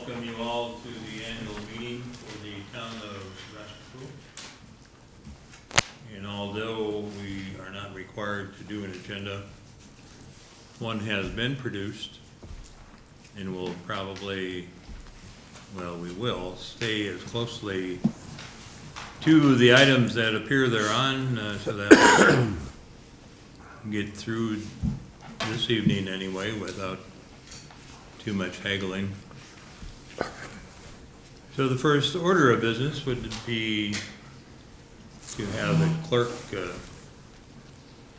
welcome you all to the annual meeting for the town of Sevastopol. And although we are not required to do an agenda, one has been produced and will probably, well, we will stay as closely to the items that appear thereon so that we get through this evening anyway without too much haggling. So the first order of business would be to have the clerk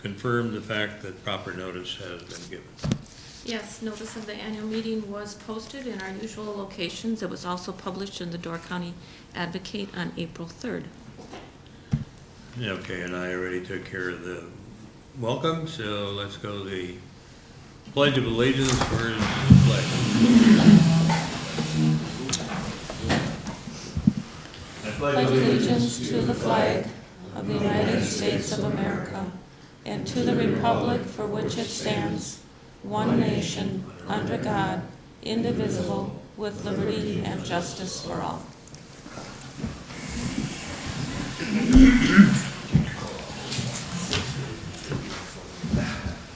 confirm the fact that proper notice has been given. Yes, notice of the annual meeting was posted in our usual locations. It was also published in the Door County Advocate on April 3rd. Okay, and I already took care of the welcome, so let's go to the Pledge of Allegiance. Where is the flag? I Pledge allegiance to the flag of the United States of America and to the republic for which it stands, one nation, under God, indivisible, with liberty and justice for all.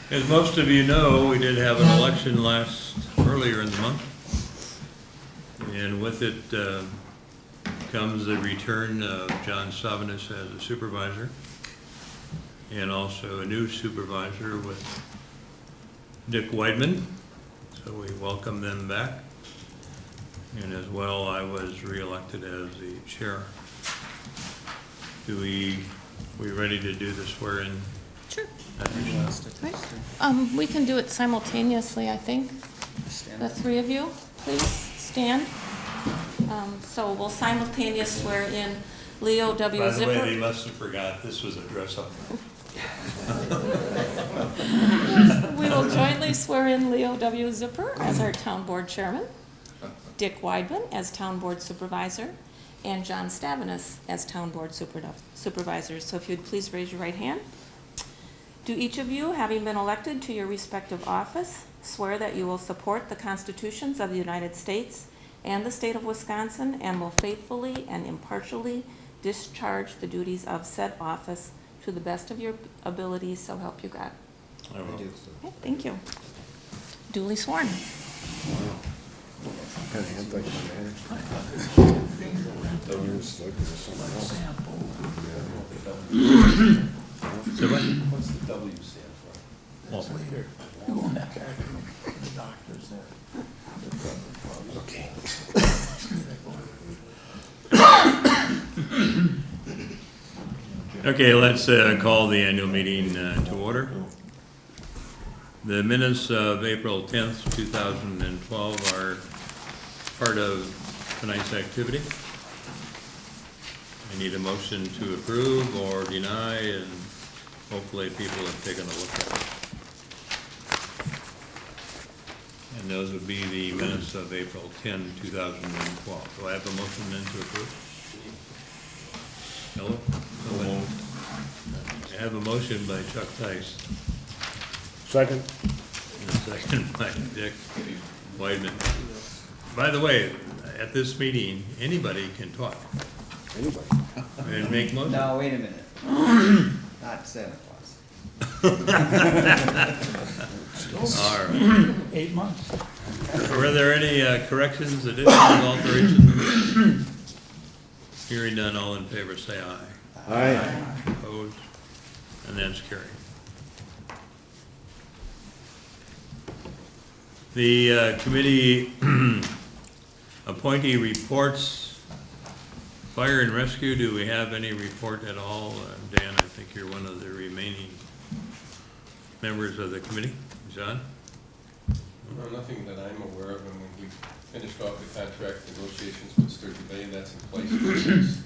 As most of you know, we did have an election earlier in the month, and with it comes the return of John Savinas as a supervisor, and also a new supervisor with Dick Weidman, so we welcome them back. And as well, I was reelected as the chair. We ready to do the swearing? Sure. Right. We can do it simultaneously, I think. The three of you, please stand. So we'll simultaneously swear in Leo W. By the Zipper. way, they must have forgot this was a dress-up. We will jointly swear in Leo W. Zipper as our town board chairman, Dick Weidman as town board supervisor, and John Stavinas as town board supervisor. So if you'd please raise your right hand. Do each of you, having been elected to your respective office, swear that you will support the constitutions of the United States and the state of Wisconsin and will faithfully and impartially discharge the duties of said office to the best of your abilities, so help you God? I will. Okay, thank you. Duly sworn. So what? What's the W stand for? Well, Okay. Okay, let's call the annual meeting to order. The minutes of April 10th, 2012 are part of tonight's activity. I need a motion to approve or deny, and hopefully people have taken a look at it. And those would be the minutes of April 10, 2012. Do I have a motion then to approve? Hello? I have a motion by Chuck Tice. Second. And a second by Dick Weidman. By the way, at this meeting, anybody can talk Anybody? and make motions. No, wait a minute. Not Santa Claus. All right. 8 months. Were there any corrections, additions, alterations? Hearing none, all in favor say aye. Aye. Opposed? And that's carried. The committee appointee reports. Fire and rescue, do we have any report at all? Dan, I think you're one of the remaining members of the committee. John? No, nothing that I'm aware of. I mean, we finished off the contract negotiations with Sturkey Bay, and that's in place for the next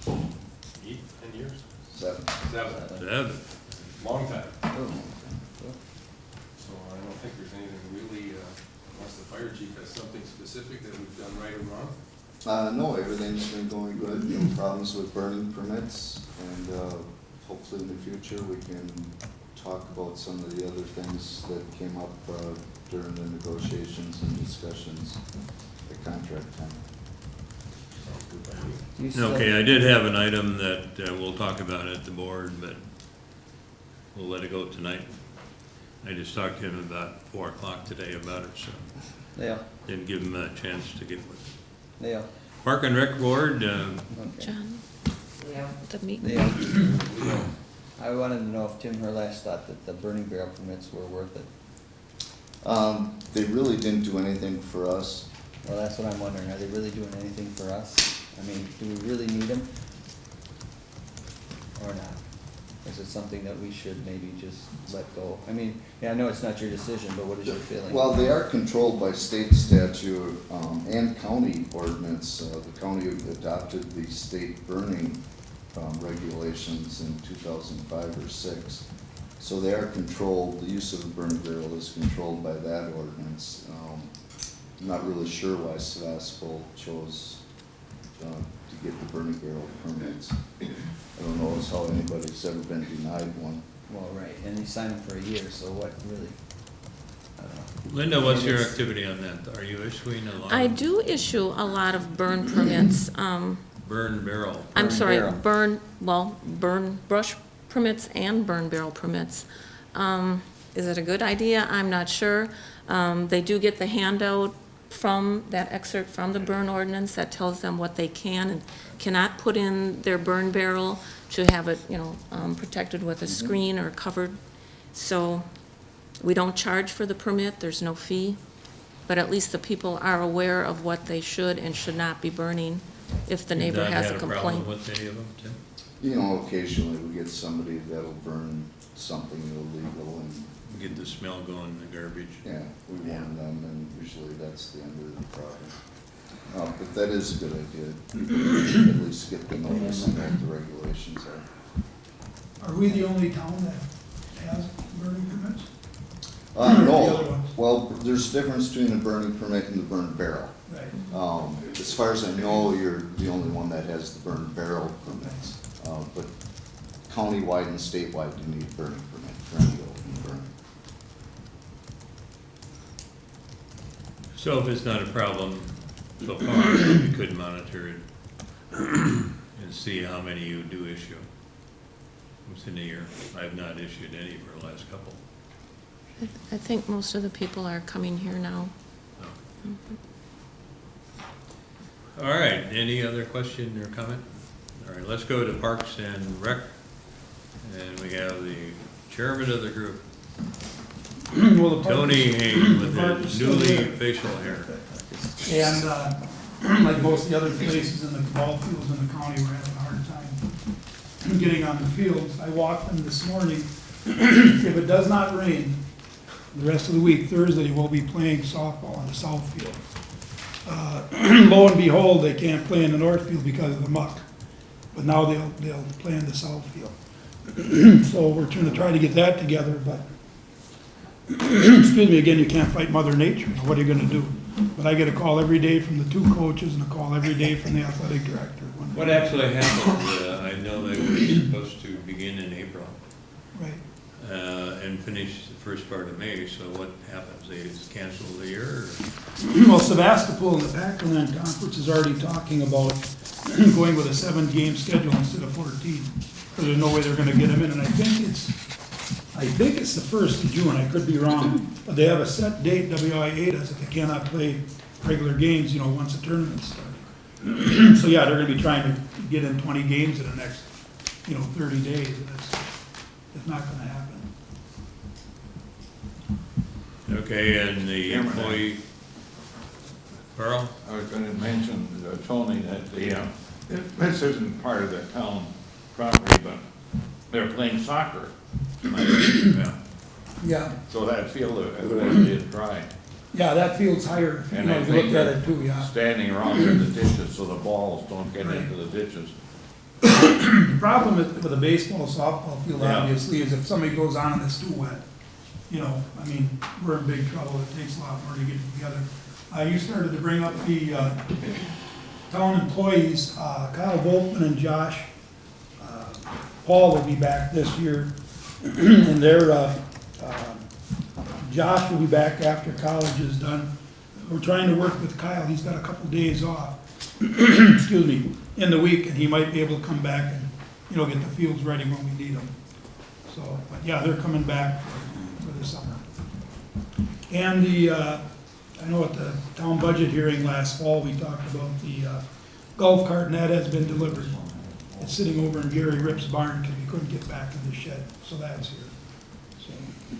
10 years? 7. 7. Long time. So I don't think there's anything really, unless the fire chief has something specific that we've done right or wrong. No, everything's been going good, no problems with burning permits, and hopefully in the future we can talk about some of the other things that came up during the negotiations and discussions. Like contract time. You still- Okay, I did have an item that we'll talk about at the board, but we'll let it go tonight. I just talked to him about 4 o'clock today about it, so Leo, didn't give him a chance to get with it. Leo, Park and Rec Board, okay. John? The meeting. Leo. I wanted to know if Tim Hurlash thought that the burning barrel permits were worth it. They really didn't do anything for us. Well, that's what I'm wondering, are they really doing anything for us? I mean, do we really need them? Or not? Is it something that we should maybe just let go? I mean, yeah, I know it's not your decision, but what is your feeling? Well, they are controlled by state statute and county ordinance. The county adopted the state burning regulations in 2005 or 6. So they are controlled, the use of the burn barrel is controlled by that ordinance. I'm not really sure why Sevastopol chose to get the burning barrel permits. I don't know as how anybody's ever been denied one. Well, right, and you signed them for a year, so what really? I don't know. Linda, what's your It's- activity on that? Are you issuing a lot I of do issue a lot of burn permits. burn barrel? I'm Burn sorry, barrel. burn brush permits and burn barrel permits. Is it a good idea? I'm not sure. They do get the handout from, that excerpt from the burn ordinance that tells them what they can and cannot put in their burn barrel to have it, protected with a screen or covered. So we don't charge for the permit, there's no fee, but at least the people are aware of what they should and should not be burning if the neighbor has a You've not had a complaint. problem with any of them, Tim? You know, occasionally we get somebody that'll burn something illegal and, Get the smell going in the garbage. yeah, we warn them and usually that's the end of the problem. But that is a good idea, at least get the notice and what the regulations are. Are we the only town that has burning permits? The other No, ones. well, there's a difference between a burning permit and the burn barrel. Right. As far as I know, you're the only one that has the burn barrel permits. But countywide and statewide, you need a burning permit for any open burn. So if it's not a problem so far, we could monitor it and see how many you do issue within a year. I have not issued any for the last couple. I think most of the people are coming here now. All right, any other question or comment? All right, let's go to Parks and Rec. And we have the chairman of the group, Well, the park Tony is- Haynes, with the park is his still newly there. facial hair. And, like most of the other places in the ball fields in the county, we're having a hard time getting on the fields. I walked them this morning. If it does not rain, the rest of the week, Thursday, we'll be playing softball on the south field. Lo and behold, they can't play in the north field because of the muck, but now they'll play in the south field. So we're trying to get that together, but, excuse me, again, you can't fight Mother Nature, you know, what are you gonna do? But I get a call every day from the 2 coaches and a call every day from the athletic director. What actually happened? I know they were supposed to begin in April Right. and finish the first part of May, so what happens? They just cancel the year? Well, Sevastopol in the Pac-Man Conference is already talking about going with a 7-game schedule instead of 14, because there's no way they're gonna get them in, and I think it's the 1st of June, I could be wrong, but they have a set date, WIA does, that they cannot play regular games, once the tournament starts. So, yeah, they're gonna be trying to get in 20 games in the next, 30 days, and it's not gonna happen. Okay, and the Chairman, employee, Carl? I was gonna mention, Tony, that this isn't part of the town property, but they're playing soccer tonight. Yeah. Yeah, So that field evidently is dry. yeah, that field's higher, if And I you think looked at they're it too, yeah. standing around in the ditches so the balls don't get Right. into the ditches. The problem with a baseball, softball field, Yeah. obviously, is if somebody goes on and it's too wet, we're in big trouble, it takes a lot more to get it together. You started to bring up the, town employees, Kyle Volkman and Josh, Paul will be back this year, and Josh will be back after college is done. we're trying to work with Kyle, he's got a couple days off, excuse me, in the week, and he might be able to come back and, you know, get the fields ready when we need them. So, but yeah, they're coming back for the summer. And I know at the town budget hearing last fall, we talked about the golf cart, and that has been delivered. It's sitting over in Gary Rip's barn because we couldn't get back to the shed, so that's here. So,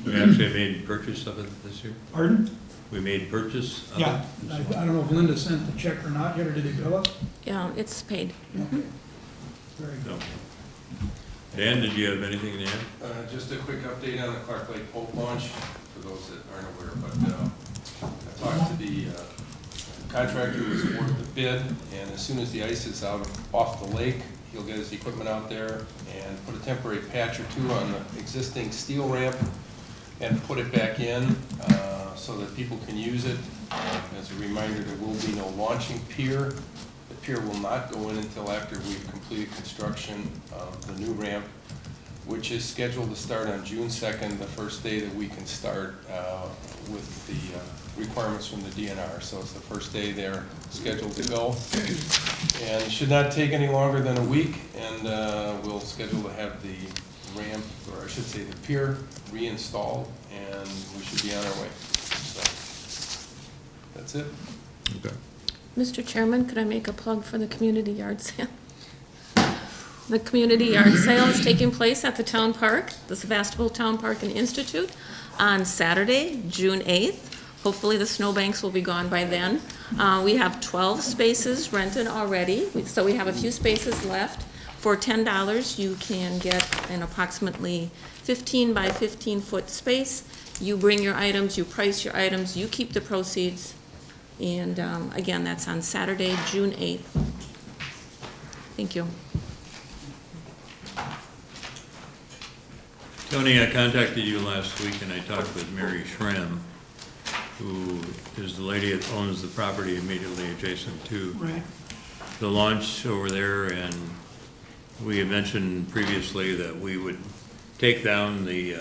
We actually made purchase of it this year. pardon? We made purchase of it. Yeah, I don't know if Linda sent the check or not yet, or did he bill it? Yeah, it's paid. Okay. Very No. good. Dan, did you have anything to add? Just a quick update on the Clark Lake boat launch, for those that aren't aware, but I talked to the contractor who was awarded the bid, and as soon as the ice is out off the lake, he'll get his equipment out there and put a temporary patch or two on the existing steel ramp and put it back in so that people can use it. As a reminder, there will be no launching pier. The pier will not go in until after we've completed construction of the new ramp, which is scheduled to start on June 2nd, the first day that we can start with the requirements from the DNR. So it's the first day they're scheduled to go. And it should not take any longer than a week, and we'll schedule to have the ramp, or I should say the pier, reinstalled, and we should be on our way. So that's it. Okay. Mr. Chairman, could I make a plug for the community yard sale? The community yard sale is taking place at the town park, the Sevastopol Town Park and Institute, on Saturday, June 8th. Hopefully the snowbanks will be gone by then. We have 12 spaces rented already, so we have a few spaces left. For $10, you can get an approximately 15 by 15 foot space. You bring your items, you price your items, you keep the proceeds. And again, that's on Saturday, June 8th. Thank you. Tony, I contacted you last week and I talked with Mary Schramm, who is the lady that owns the property immediately adjacent to Right. the launch over there, and we had mentioned previously that we would take down the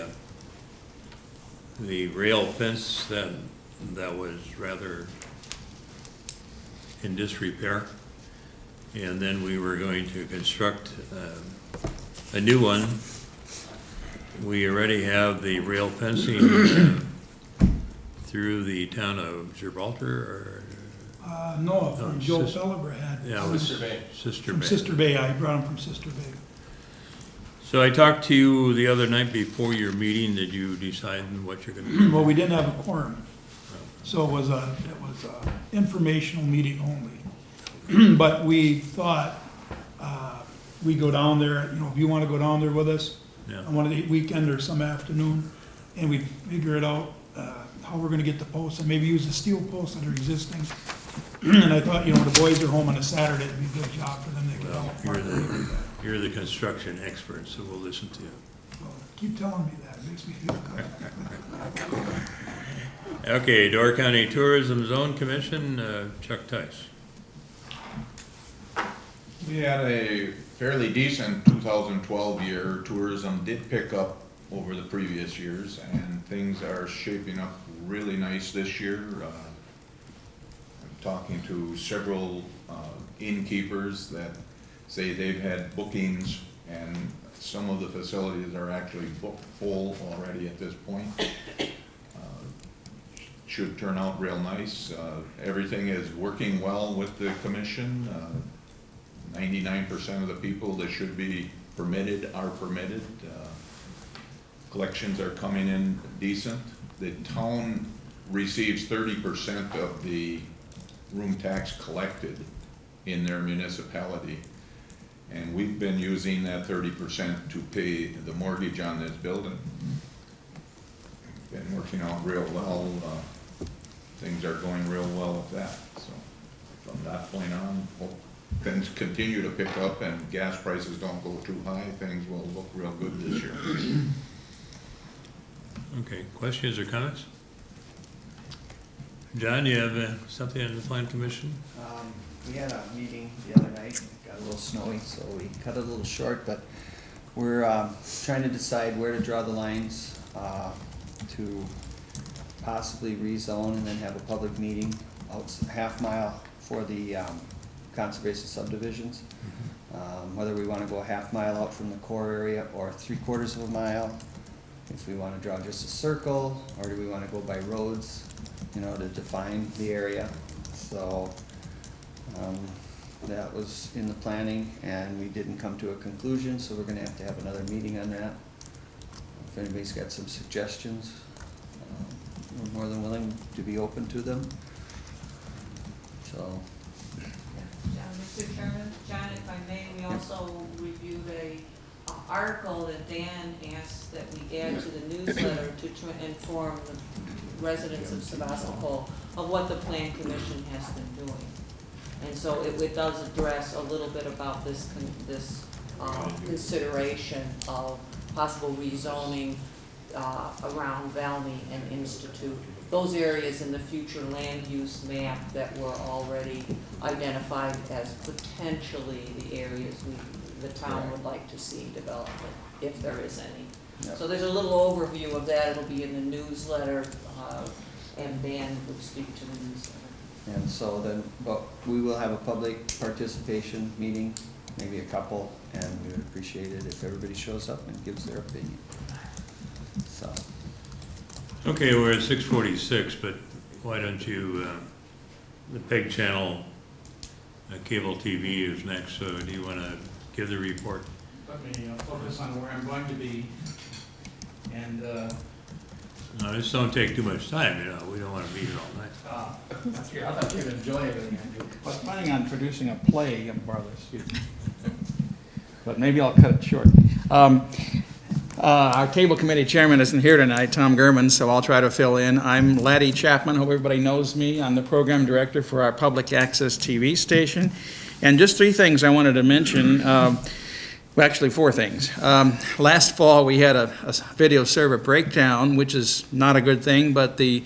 rail fence that was rather in disrepair, and then we were going to construct a new one. We already have the rail fencing through the town of Gibraltar, No, from Joe Sister- Celebrant. yeah, it was Sister Bay. Sister From Bay. Sister Bay, I brought him from Sister Bay. So I talked to you the other night before your meeting. Did you decide what you're gonna do? Well, we didn't have a quorum, so it was a informational meeting only. But we thought, we go down there, you know, if you wanna go down there with us Yeah. on one of the weekend or some afternoon, and we figure it out, how we're gonna get the posts, and maybe use the steel posts that are existing. And I thought, you know, the boys are home on a Saturday, it'd be a good job for them to get Well, out. park and do that. you're the construction expert, so we'll listen to you. So, keep telling me that, it makes me feel good. Okay, Door County Tourism Zone Commission, Chuck Tice. We had a fairly decent 2012 year. Tourism did pick up over the previous years, and things are shaping up really nice this year. I'm talking to several innkeepers that say they've had bookings, and some of the facilities are actually booked full already at this point. Should turn out real nice. Everything is working well with the commission. 99% of the people that should be permitted are permitted. Collections are coming in decent. The town receives 30% of the room tax collected in their municipality. And we've been using that 30% to pay the mortgage on this building. Been working out real well. Things are going real well with that. So from that point on, hope things continue to pick up and gas prices don't go too high, things will look real good this year. Okay, questions or comments? John, you have something on the Plan Commission? We had a meeting the other night, it got a little snowy, so we cut it a little short, but we're trying to decide where to draw the lines to possibly rezone and then have a public meeting half mile for the conservation subdivisions. Whether we want to go a half mile out from the core area or 3/4 of a mile, if we want to draw just a circle, or do we want to go by roads, you know, to define the area. So that was in the planning, and we didn't come to a conclusion, so we're going to have another meeting on that. If anybody's got some suggestions, we're more than willing to be open to them. So, Mr. Chairman, John, if I may, we also reviewed a article that Dan asked that we add to the newsletter to inform the residents of Sevastopol of what the Plan Commission has been doing. And so it does address a little bit about this consideration of possible rezoning around Valmy and Institute. Those areas in the future land use map that were already identified as potentially the areas the town would like to see developed, if there is any. Yep. So there's a little overview of that. It'll be in the newsletter, and Dan would speak to the newsletter. and so then, but we will have a public participation meeting, maybe a couple, and we would appreciate it if everybody shows up and gives their opinion. So, Okay, we're at 6:46, but why don't you, the PEG channel, cable TV is next, so do you want to give the report? Let me focus on where I'm going to be, and No, this don't take too much time, you know, we don't want to be here all night. I thought you'd enjoy everything I do. I was planning on producing a play, brother, excuse me. But maybe I'll cut it short. Our cable committee chairman isn't here tonight, Tom Gurman, so I'll try to fill in. I'm Laddie Chapman, hope everybody knows me. I'm the program director for our public access TV station. And just 3 things I wanted to mention. Well, actually 4 things. Last fall we had a video server breakdown, which is not a good thing, but the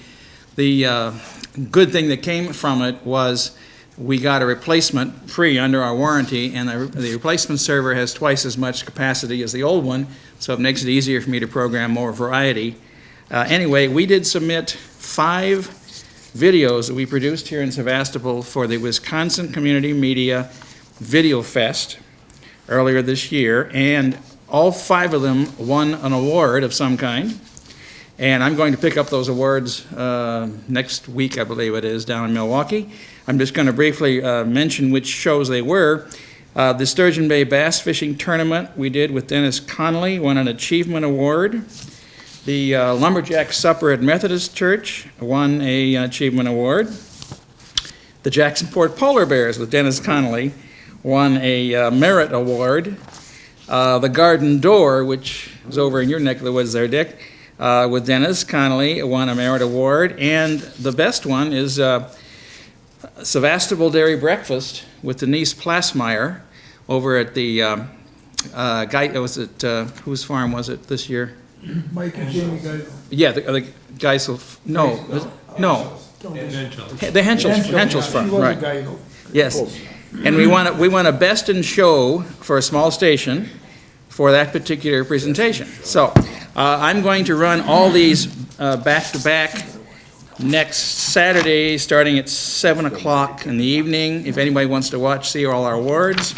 good thing that came from it was we got a replacement free under our warranty, and the replacement server has twice as much capacity as the old one, so it makes it easier for me to program more variety. Anyway, we did submit 5 videos that we produced here in Sevastopol for the Wisconsin Community Media Video Fest earlier this year, and all 5 of them won an award of some kind. And I'm going to pick up those awards next week, I believe it is, down in Milwaukee. I'm just going to briefly mention which shows they were. The Sturgeon Bay Bass Fishing Tournament we did with Dennis Connolly, won an Achievement Award. The Lumberjack Supper at Methodist Church won an Achievement Award. The Jacksonport Polar Bears with Dennis Connolly won a Merit Award. The Garden Door, which is over in your neck of the woods there, Dick, with Dennis Connolly, won a Merit Award. And the best one is Sevastopol Dairy Breakfast with Denise Plasmeyer over at the whose farm was it this year? Mike and Jamie guys. Yeah, the Geisel, no, the Henschel's farm, right. Yes, and we won a Best in Show for a small station for that particular presentation. So I'm going to run all these back to back next Saturday, starting at 7 o'clock in the evening. If anybody wants to watch, see all our awards.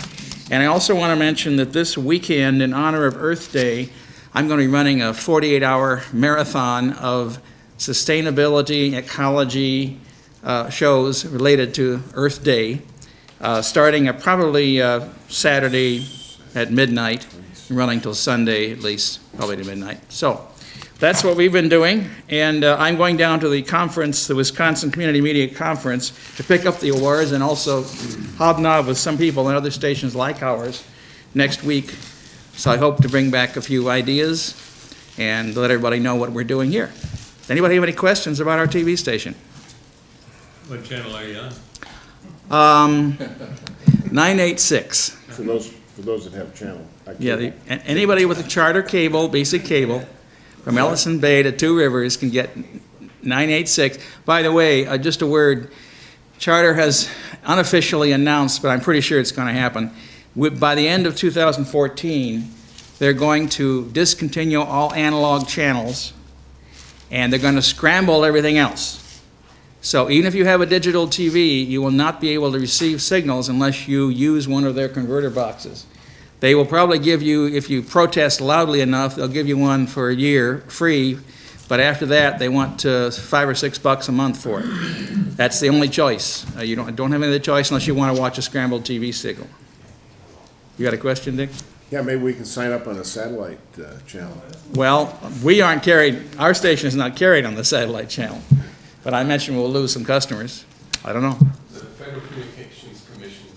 And I also want to mention that this weekend, in honor of Earth Day, I'm going to be running a 48-hour marathon of sustainability, ecology shows related to Earth Day, starting at probably Saturday at midnight, running till Sunday at least, probably to midnight. So that's what we've been doing, and I'm going down to the conference, the Wisconsin Community Media Conference, to pick up the awards and also hobnob with some people in other stations like ours next week. So I hope to bring back a few ideas and let everybody know what we're doing here. Does anybody have any questions about our TV station? What channel are you on? 986. For those that have channel. Yeah, anybody with a charter cable, basic cable, from Ellison Bay to Two Rivers can get 986. By the way, just a word, Charter has unofficially announced, but I'm pretty sure it's going to happen, by the end of 2014, they're going to discontinue all analog channels, and they're going to scramble everything else. So even if you have a digital TV, you will not be able to receive signals unless you use one of their converter boxes. They will probably give you, if you protest loudly enough, they'll give you one for a year free, but after that, they want $5 or $6 a month for it. That's the only choice. You don't have any other choice unless you want to watch a scrambled TV signal. You got a question, Dick? Yeah, maybe we can sign up on a satellite channel. Well, we aren't carried, our station is not carried on the satellite channel, but I mentioned we'll lose some customers. I don't know. The Federal Communications Commission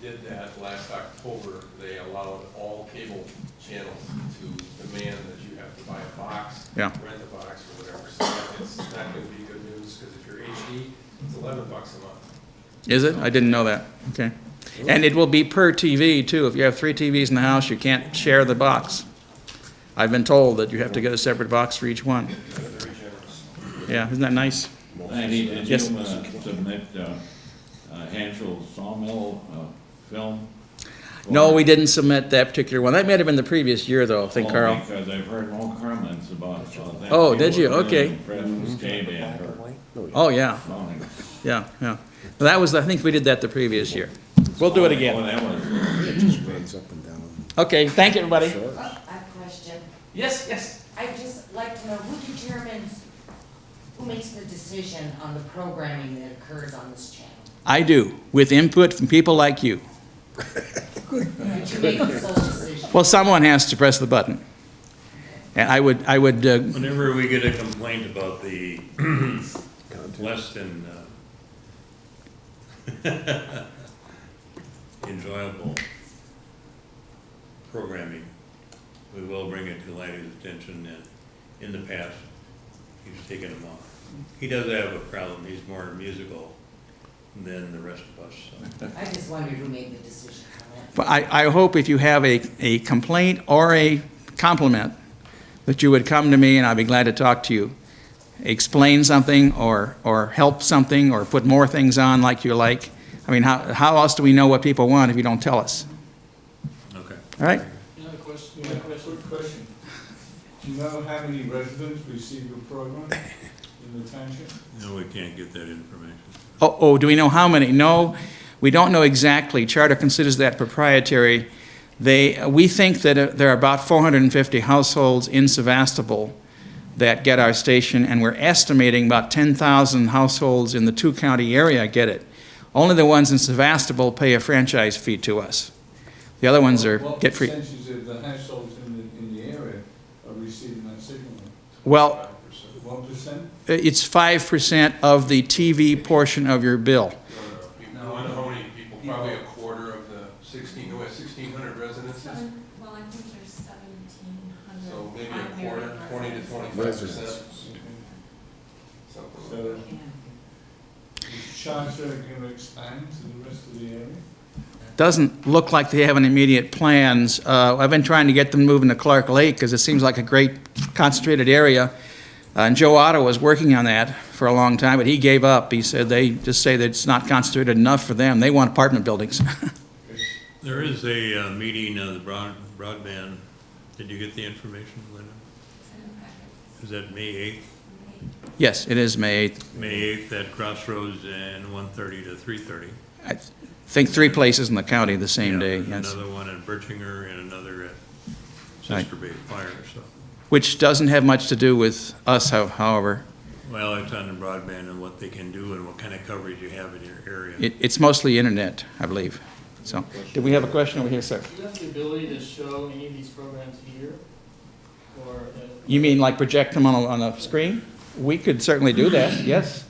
did that last October. They allowed all cable channels to demand that you have to buy a box, Yeah. rent a box or whatever. So it's not going to be good news, because if you're HD, it's $11 a month. Is it? I didn't know that. Okay. And it will be per TV, too. If you have 3 TVs in the house, you can't share the box. I've been told that you have to get a separate box for each one. Very generous. Yeah, isn't that nice? Randy, did Yes. you submit Hanschel Sawmill film? No, we didn't submit that particular one. That may have been the previous year, though, I think, Carl. Because I've heard no comments about that. Oh, did you? were really Okay. impressed with J-Band or Oh, yeah, Sonic. yeah, yeah. Well, that was, I think we did that the previous year. We'll do it Oh, again. that was. It just runs up and down. Okay, thank you, everybody. Sure. I have a question. Yes, yes. I'd just like to know who determines, who makes the decision on the programming that occurs on this channel? I do, with input from people like you. But you make the sole decision. Well, someone has to press the button. And I would, Whenever we get a complaint about the less than enjoyable programming, we will bring it to Lanny's attention, and in the past, he's taken them off. He does have a problem, he's more musical than the rest of us, so. I just wondered who made the decision on that. but I hope if you have a complaint or a compliment, that you would come to me and I'd be glad to talk to you. Explain something or help something or put more things on like you like. I mean, how else do we know what people want if you don't tell us? Okay. All right? Another question, quick question. Do you know how many residents receive your program in the township? No, we can't get that information. Oh, do we know how many? No, we don't know exactly. Charter considers that proprietary. We think that there are about 450 households in Sevastopol that get our station, and we're estimating about 10,000 households in the 2-county area get it. Only the ones in Sevastopol pay a franchise fee to us. The other ones get free. What percentage of the households in the area are receiving that signal? Well, 1%? it's 5% of the TV portion of your bill. You wonder how many people, probably a quarter of the 1,600 residences, Well, I think there's 1,700. so maybe a quarter, 20 to 25%. Residents. Something like So, that. is Charter going to expand to the rest of the area? Doesn't look like they have any immediate plans. I've been trying to get them moving to Clark Lake because it seems like a great concentrated area. And Joe Otto was working on that for a long time, but he gave up. He said they just say that it's not concentrated enough for them. They want apartment buildings. There is a meeting of the broadband. Did you get the information, Linda? Is that May 8th? Yes, it is May 8th. May 8th at Crossroads and 1:30 to 3:30. I think 3 places in the county the same day, Yeah, yes. another one at Birchinger and another at Right. Sister Bay Fire, so. Which doesn't have much to do with us, however. Well, it's on the broadband and what they can do and what kind of coverage you have in your area. It's mostly internet, I believe. So, did we have a question over here, sir? Do you have the ability to show any of these programs here? Or, You mean like project them on a screen? We could certainly do that, yes.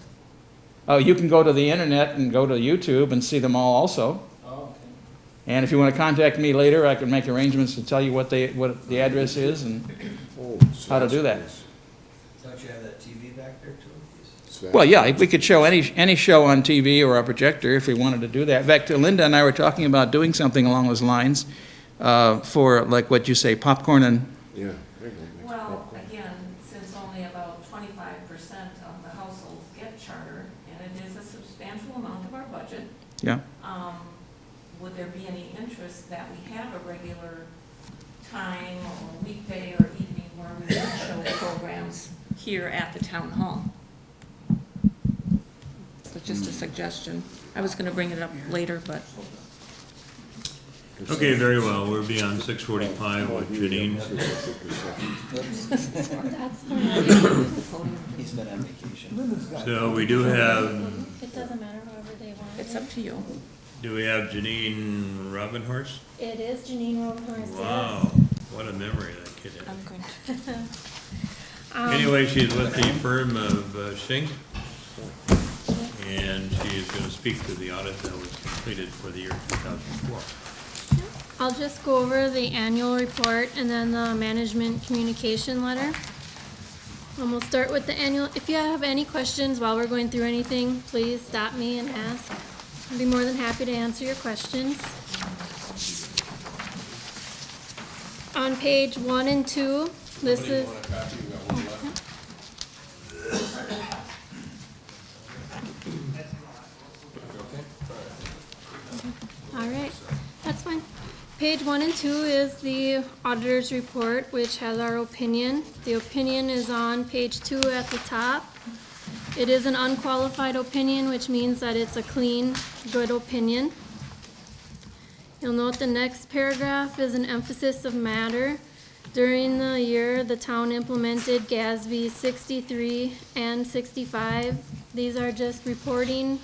Oh, you can go to the internet and go to YouTube and see them all also. oh, okay. And if you want to contact me later, I can make arrangements to tell you what the address is and Oh, how to do that. Don't you have that TV back there too? Well, yeah, we could show any show on TV or a projector if we wanted to do that. In fact, Linda and I were talking about doing something along those lines for, like what you say, popcorn and, Yeah. there you go. Well, again, since only about 25% of the households get charter, and it is a substantial amount of our budget, yeah. would there be any interest that we have a regular time or weekday or evening where we would show programs here at the town hall? just a suggestion. I was gonna bring it up later, but Okay, very well, we'll be on 6:45 with Janine. that's all right. He's been on vacation. So we do have, It doesn't matter however they want It's it. up to you. do we have Janine Robinhorst? It is Janine Rodenhorst, yes. Wow, what a memory that kid I'm has. going to. Anyway, she's with the firm of Shink, and she is gonna speak to the audit that was completed for the year 2004. I'll just go over the annual report and then the management communication letter. And we'll start with the annual. If you have any questions while we're going through anything, please stop me and ask. I'd be more than happy to answer your questions. On page 1 and 2, this Somebody is. want a copy? We got one left. Okay, all right. All right, that's fine. Page 1 and 2 is the auditor's report, which has our opinion. The opinion is on page 2 at the top. It is an unqualified opinion, which means that it's a clean, good opinion. You'll note the next paragraph is an emphasis of matter. During the year, the town implemented GASB 63 and 65. These are just reporting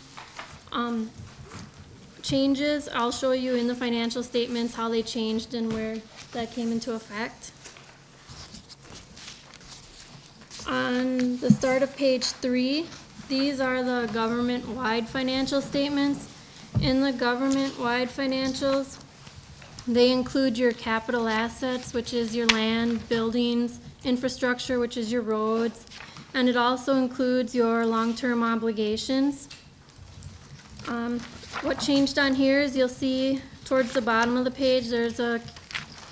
changes. I'll show you in the financial statements how they changed and where that came into effect. On the start of page 3, these are the government-wide financial statements. In the government-wide financials, they include your capital assets, which is your land, buildings, infrastructure, which is your roads, and it also includes your long-term obligations. What changed on here is you'll see towards the bottom of the page, there's a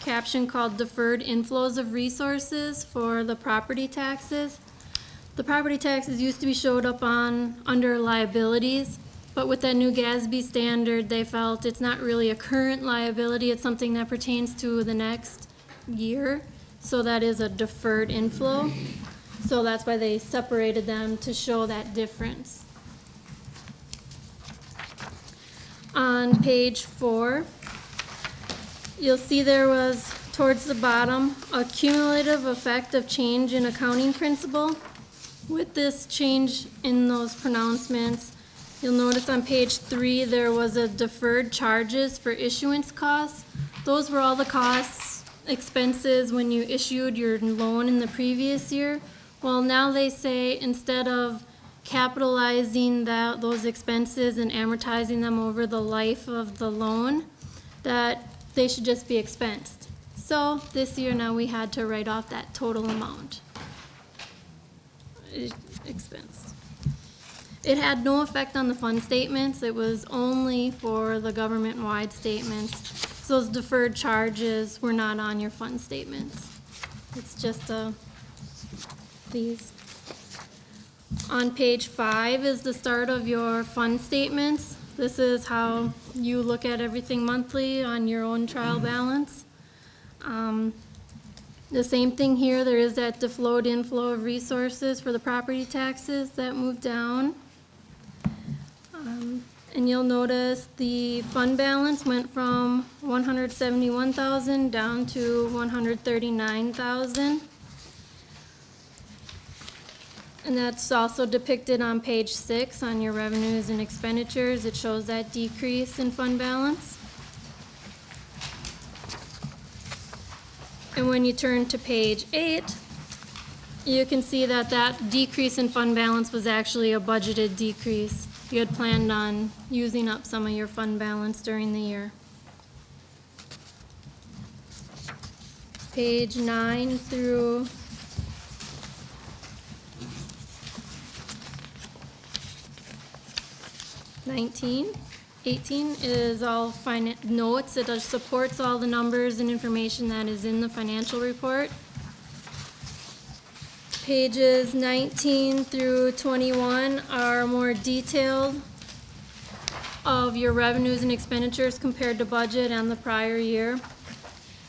caption called Deferred Inflows of Resources for the property taxes. The property taxes used to be showed up under liabilities, but with that new GASB standard, they felt it's not really a current liability, it's something that pertains to the next year, so that is a deferred inflow. So that's why they separated them to show that difference. On page 4, you'll see there was, towards the bottom, a cumulative effect of change in accounting principle. With this change in those pronouncements, you'll notice on page 3 there was a deferred charges for issuance costs. Those were all the costs, expenses when you issued your loan in the previous year. Well, now they say instead of capitalizing those expenses and amortizing them over the life of the loan, that they should just be expensed. So this year now we had to write off that total amount. Expensed. It had no effect on the fund statements. It was only for the government-wide statements. So those deferred charges were not on your fund statements. It's just these. On page 5 is the start of your fund statements. This is how you look at everything monthly on your own trial balance. The same thing here, there is that deflowed inflow of resources for the property taxes that moved down. And you'll notice the fund balance went from 171,000 down to 139,000. And that's also depicted on page 6 on your revenues and expenditures. It shows that decrease in fund balance. And when you turn to page 8, you can see that that decrease in fund balance was actually a budgeted decrease. You had planned on using up some of your fund balance during the year. Page 9 through 19. 18 is all notes. It supports all the numbers and information that is in the financial report. Pages 19 through 21 are more detailed of your revenues and expenditures compared to budget and the prior year.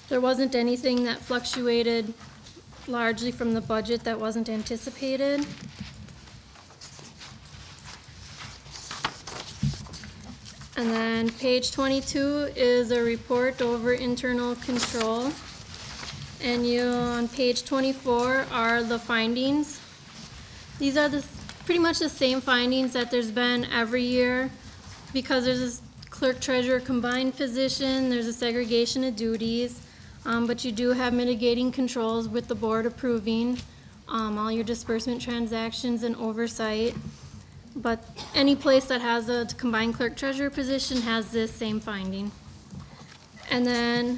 There wasn't anything that fluctuated largely from the budget that wasn't anticipated. And then page 22 is a report over internal control. And on page 24 are the findings. These are pretty much the same findings that there's been every year. Because there's this clerk treasurer combined position, there's a segregation of duties, but you do have mitigating controls with the board approving all your disbursement transactions and oversight. But any place that has a combined clerk treasurer position has this same finding. And then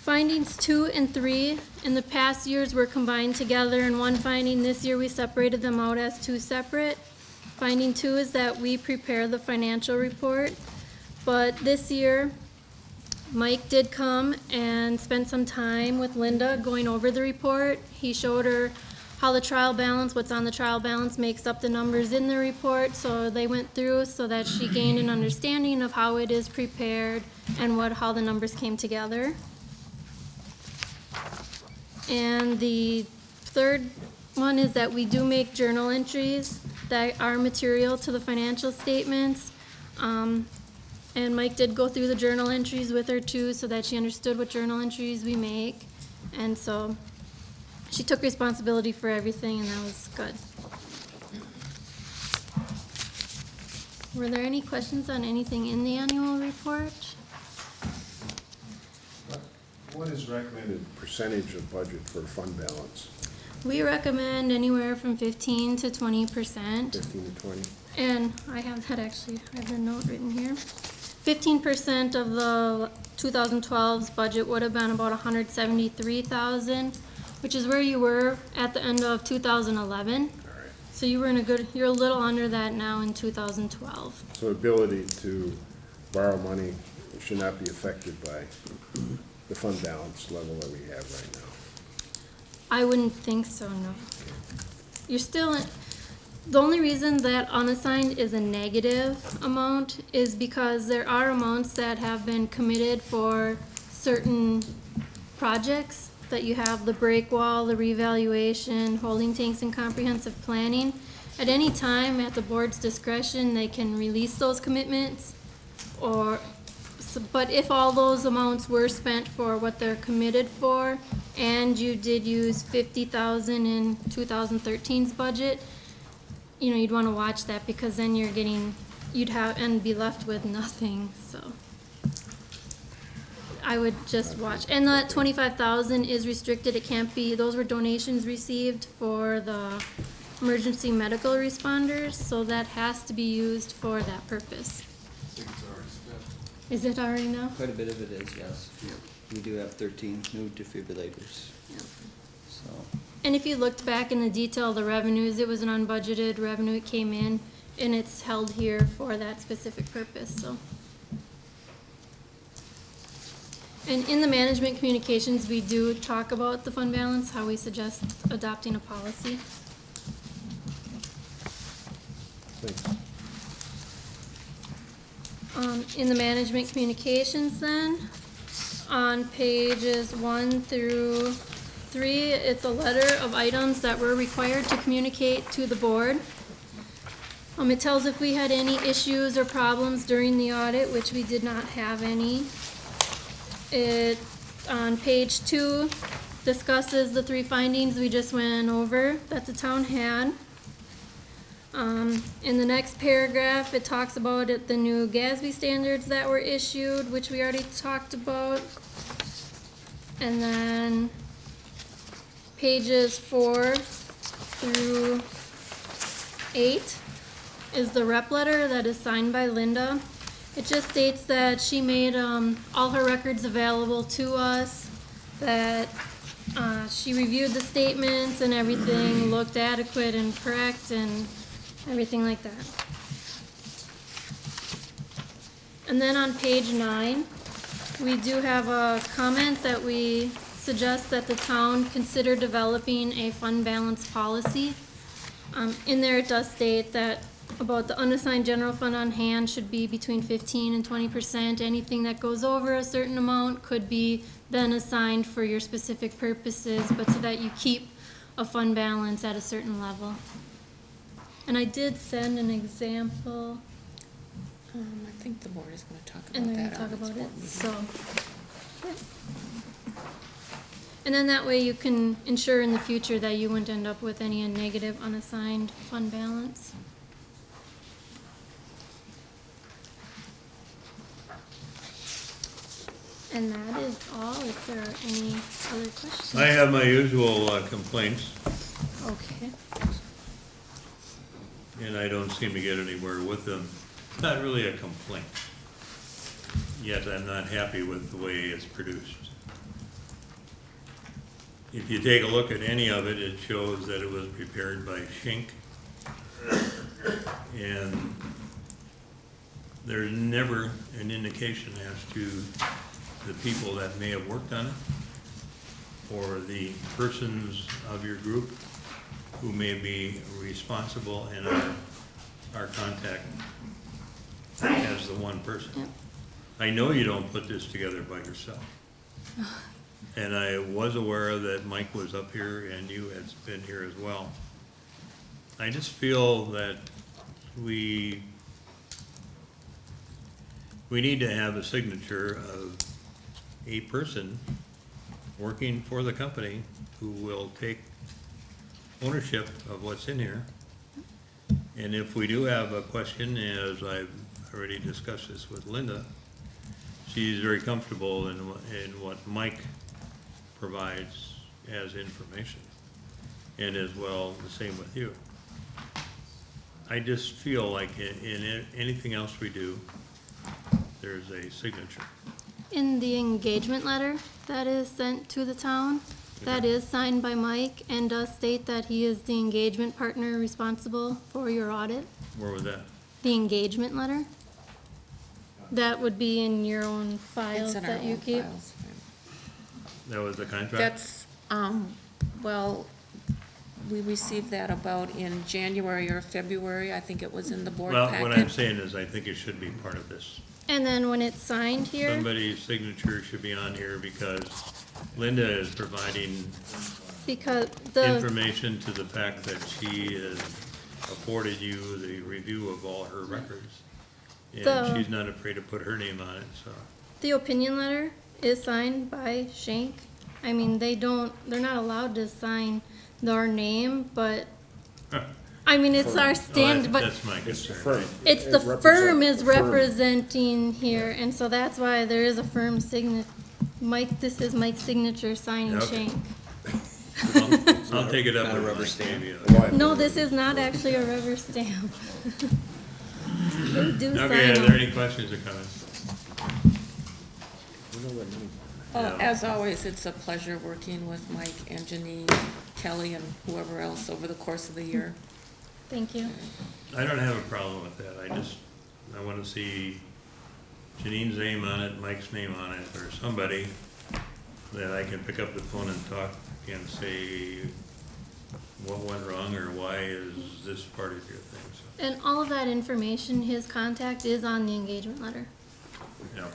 findings 2 and 3 in the past years were combined together in one finding. This year we separated them out as 2 separate. Finding 2 is that we prepare the financial report, but this year Mike did come and spend some time with Linda going over the report. He showed her how the trial balance, what's on the trial balance makes up the numbers in the report, so they went through so that she gained an understanding of how it is prepared and how the numbers came together. And the third one is that we do make journal entries that are material to the financial statements. And Mike did go through the journal entries with her too so that she understood what journal entries we make. And so she took responsibility for everything, and that was good. Were there any questions on anything in the annual report? What is recommended percentage of budget for fund balance? We recommend anywhere from 15 to 20%. 15 to 20? And I have that actually, I have the note written here. 15% of the 2012's budget would have been about 173,000, which is where you were at the end of 2011. All right. So you were you're a little under that now in 2012. So ability to borrow money should not be affected by the fund balance level that we have right now. I wouldn't think so, no. You're still, the only reason that unassigned is a negative amount is because there are amounts that have been committed for certain projects that you have, the break wall, the revaluation, holding tanks and comprehensive planning. At any time, at the board's discretion, they can release those commitments but if all those amounts were spent for what they're committed for, and you did use 50,000 in 2013's budget, you'd want to watch that, because then you'd have and be left with nothing. So I would just watch. And that 25,000 is restricted. It can't be. Those were donations received for the emergency medical responders, so that has to be used for that purpose. Is it already now? Quite a bit of it is, yes. We do have 13 new defibrillators. Yep. So, And if you looked back in the detail of the revenues, it was an unbudgeted revenue. It came in, and it's held here for that specific purpose. So. And in the management communications, we do talk about the fund balance, how we suggest adopting a policy. Thanks. In the management communications then, on pages 1 through 3, it's a letter of items that we're required to communicate to the board. It tells if we had any issues or problems during the audit, which we did not have any. It, on page 2, discusses the 3 findings we just went over that the town had. In the next paragraph, it talks about the new GASB standards that were issued, which we already talked about. And then pages 4 through 8 is the rep letter that is signed by Linda. It just states that she made all her records available to us, that she reviewed the statements and everything looked adequate and correct and everything like that. And then on page 9, we do have a comment that we suggest that the town consider developing a fund balance policy. In there it does state that about the unassigned general fund on hand should be between 15 and 20%. Anything that goes over a certain amount could be then assigned for your specific purposes, but so that you keep a fund balance at a certain level. And I did send an example. I think the board is gonna talk And about they're that gonna on talk its about board it, meeting. so. Yeah. And then that way you can ensure in the future that you wouldn't end up with any negative unassigned fund balance. And that is all, if there are any other questions. I have my usual complaints, Okay. and I don't seem to get anywhere with them. It's not really a complaint, yet I'm not happy with the way it's produced. If you take a look at any of it, it shows that it was prepared by Schenck. And there's never an indication as to the people that may have worked on it, or the persons of your group who may be responsible and our contact as the one person. Yep. I know you don't put this together by yourself. And I was aware that Mike was up here and you had been here as well. I just feel that we need to have a signature of a person working for the company who will take ownership of what's in here. And if we do have a question, as I've already discussed this with Linda, she's very comfortable in what Mike provides as information, and as well the same with you. I just feel like in anything else we do, there's a signature. In the engagement letter that is sent to the town, that is signed by Mike and does state that he is the engagement partner responsible for your audit. Where was that? The engagement letter? That would be in your own files It's in our that you own keep. files. That was the contract? That's, well, we received that about in January or February. I think it was in the board Well, packet. what I'm saying is I think it should be part of this. And then when it's signed here, Somebody's signature should be on here because Linda is providing because the, information to the fact that she has afforded you the review of all her records. And The- she's not afraid to put her name on it, so. the opinion letter is signed by Schenck. I mean, they're not allowed to sign their name, but, I mean, it's our stand, but That's my It's the concern. firm. it's the It firm is represents the firm. representing here, and so that's why there is a firm signature. Mike, this is Mike's signature signing Okay. Schenck. I'll take it up Not a with rubber Mike, stamp. maybe. Why? No, this is not actually a rubber stamp. They do sign Okay, are there them. any questions or comments? You know that many- Yeah. As always, it's a pleasure working with Mike and Janine, Kelly, and whoever else over the course of the year. Thank you. I don't have a problem with that. I want to see Janine's name on it, Mike's name on it, or somebody that I can pick up the phone and talk and say what went wrong or why is this part of your thing, so, And all of that information, his contact is on the engagement letter. yeah, okay.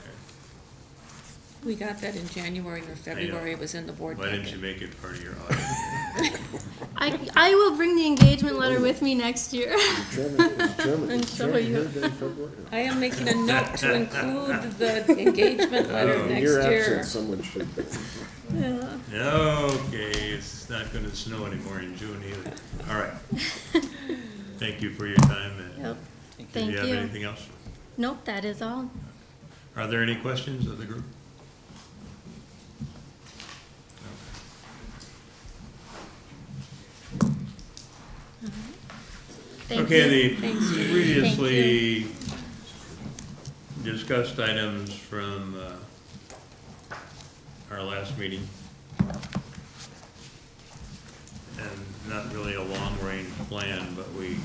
We got that in January or February. It was in the board Why packet. didn't you make it part of your audit? I will bring the engagement letter with me next year. Chairman, And is show Chairman you. here in February? I am making a note to include the engagement letter Oh. In next your year. absence, someone should. Yeah. Okay, it's not gonna snow anymore in June either. All right. Thank you for your time. and Yep. Do Thank you have you. anything else? Nope, that is all. Are there any questions of the group? Thank Okay, you. the Thanks, Judy. previously discussed items from our last meeting. And not really a long-range plan, but we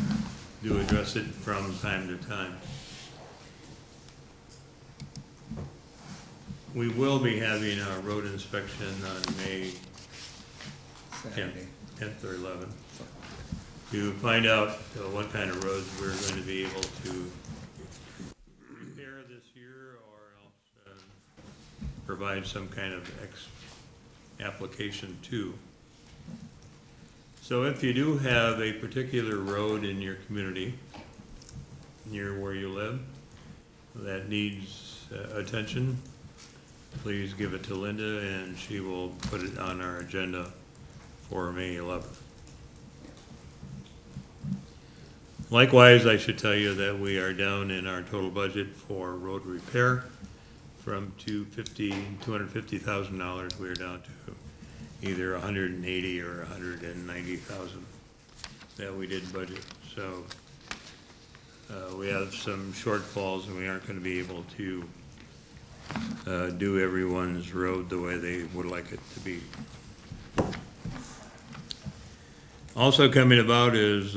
do address it from time to time. We will be having our road inspection on May 10th or 11th, to find out what kind of roads we're going to be able to repair this year, or else provide some kind of application to. So if you do have a particular road in your community, near where you live, that needs attention, please give it to Linda and she will put it on our agenda for May 11th. Likewise, I should tell you that we are down in our total budget for road repair from $250,000. We are down to either 180 or 190,000 that we did budget. So we have some shortfalls and we aren't going to be able to do everyone's road the way they would like it to be. Also coming about is,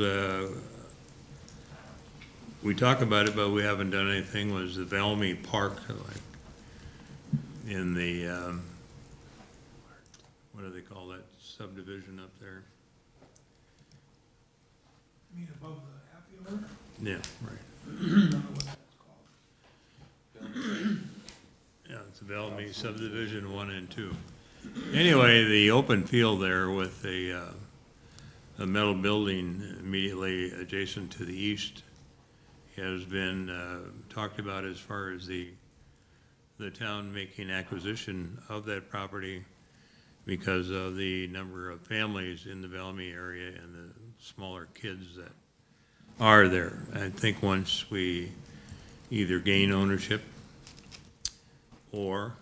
we talk about it, but we haven't done anything, was the Valmy Park, like in the, what do they call that subdivision up there? You mean above the happy hour? Yeah, right. I don't know what that's called. Yeah, it's Valmy subdivision 1 and 2. Anyway, the open field there with a metal building immediately adjacent to the east has been talked about as far as the town making acquisition of that property because of the number of families in the Valmy area and the smaller kids that are there. I think once we either gain ownership or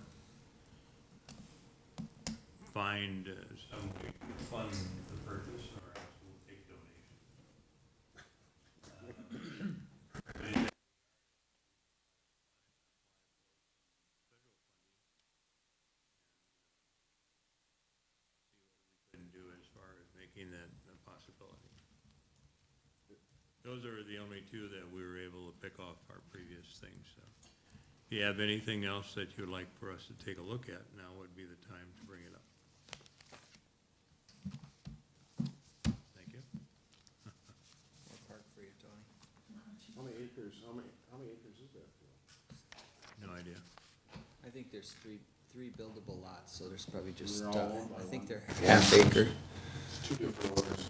find some way to fund the purchase, or else we'll take donations. Couldn't do as far as making that a possibility. Those are the only two that we were able to pick off our previous things. So, if you have anything else that you'd like for us to take a look at, now would be the time to bring it up. Thank you. Park for you, Tony. How many acres is that? No idea. I think there's three buildable lots, so there's probably just, They're all owned by I think one. they're half acre. Two different owners.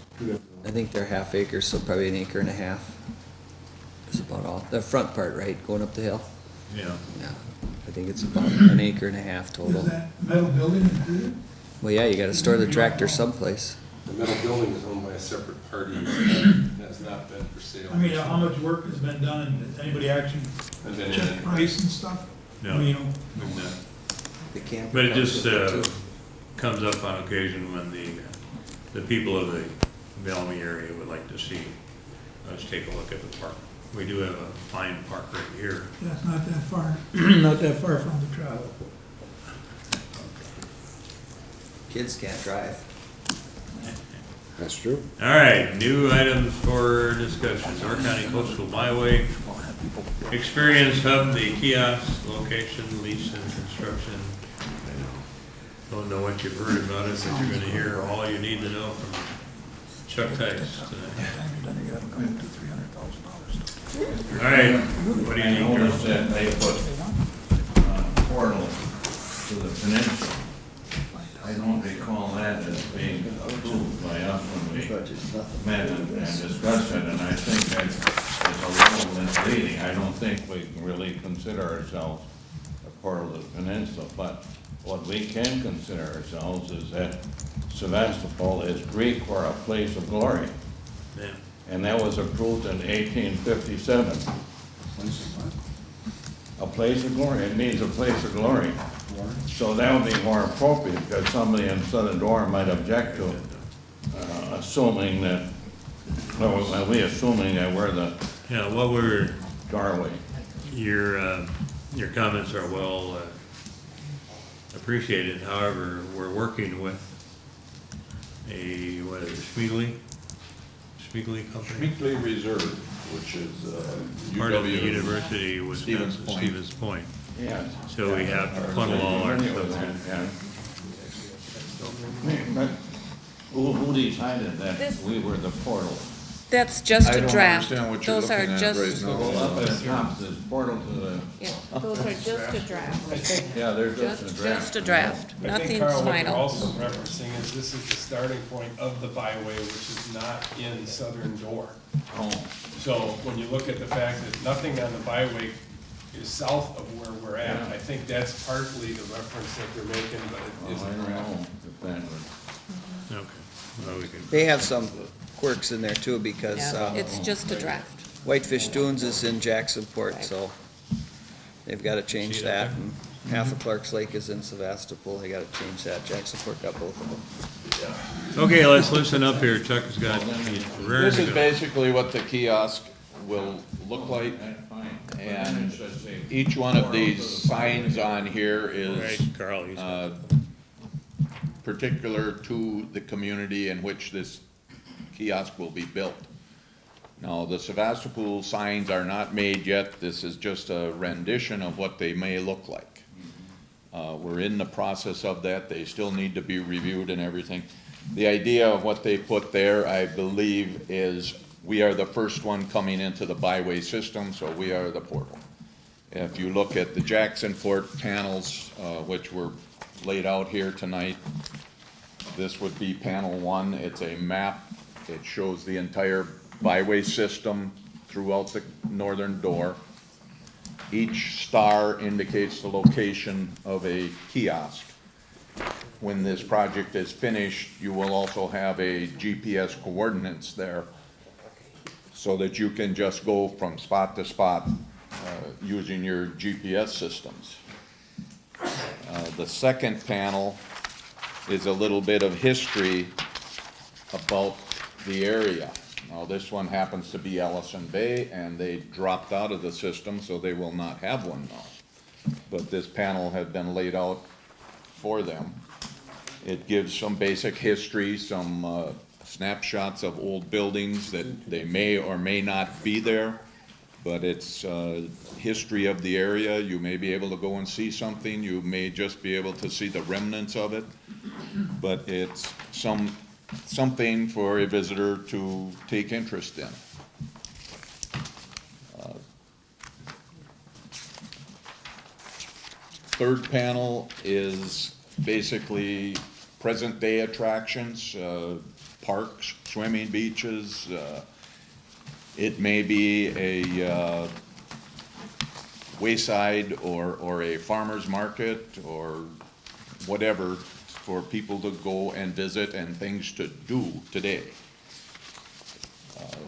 I think they're half acres, so probably an acre and a half. Is about all. The front part, right, going up the hill? Yeah. Yeah, I think it's about an acre and a half Is total. that metal building included? Well, yeah, you gotta store the tractor someplace. The metal building is owned by a separate party and has not been for sale. I mean, how much work has been done, and has anybody actually And then checked price and stuff? No. You know, We've not. The camper But it comes just with it, too. comes up on occasion when the people of the Valmy area would like to see us take a look at the park. We do have a fine park right here. that's not that far, not that far from the travel. Kids can't drive. That's true. All right, new items for discussion. Door County Coastal Byway Experience Hub, the kiosk location, lease and construction. Don't know what you've heard about it, but you're gonna hear all you need to know from Chuck Tice tonight. All right, what do you I think, noticed Chris? that they put portal to the peninsula. I don't recall that as being approved by us when we met and discussed it, and I think that is a little misleading. I don't think we really consider ourselves a portal to the peninsula, but what we can consider ourselves is that Sevastopol is Greek for a place of glory. Yeah. And that was approved in 1857. A place of glory, it means a place of glory. So that would be more appropriate, because somebody in Southern Door might object to assuming that, well, we assuming that we're the Yeah, what we're, doorway. your comments are well appreciated. However, we're working with what is it, Schmiegely Company? Schmiegely Reserve, which is Part of the UW university was Stevens Point. Stevens Point. Yeah. So we have to funnel all our stuff in. But who decided that This- we were the portal? That's just I a don't draft. understand what you're Those are looking at just, right now. Well, up at the top says portal to the, yeah, those are just a draft. yeah, there's just a draft. Just a draft, I think, nothing's Carl, what you're final. also referencing is this is the starting point of the byway, which is not in Southern Door. Oh. So when you look at the fact that nothing on the byway is south of where we're at. I think that's partly the reference that they're making, but it Well, I isn't don't correct. know if that would. Okay, well, we can. They have some quirks in there too, because, Yeah, it's just a draft. Whitefish Dunes is in Jacksonport, Right. so they've gotta change See it that. up And half of Clark's Lake is in Sevastopol, they gotta change that. Jacksonport got both of them. Okay, let's listen up here. Chuck has got, he's raring This to is go. basically what the kiosk will look like, That's fine. and But then it says they- each one of these signs on here is Right, Carl, he's got. particular to the community in which this kiosk will be built. Now, the Sevastopol signs are not made yet. This is just a rendition of what they may look like. We're in the process of that. They still need to be reviewed and everything. The idea of what they put there, I believe, is we are the first one coming into the byway system, so we are the portal. If you look at the Jacksonport panels, which were laid out here tonight, this would be panel one. It's a map. It shows the entire byway system throughout the northern door. Each star indicates the location of a kiosk. When this project is finished, you will also have a GPS coordinates there so that you can just go from spot to spot using your GPS systems. The second panel is a little bit of history about the area. Now, this one happens to be Ellison Bay, and they dropped out of the system, so they will not have one now. But this panel had been laid out for them. It gives some basic history, some snapshots of old buildings that they may or may not be there, but it's history of the area. You may be able to go and see something. You may just be able to see the remnants of it, but it's something for a visitor to take interest in. Third panel is basically present-day attractions, parks, swimming beaches. It may be a wayside or a farmer's market or whatever for people to go and visit and things to do today.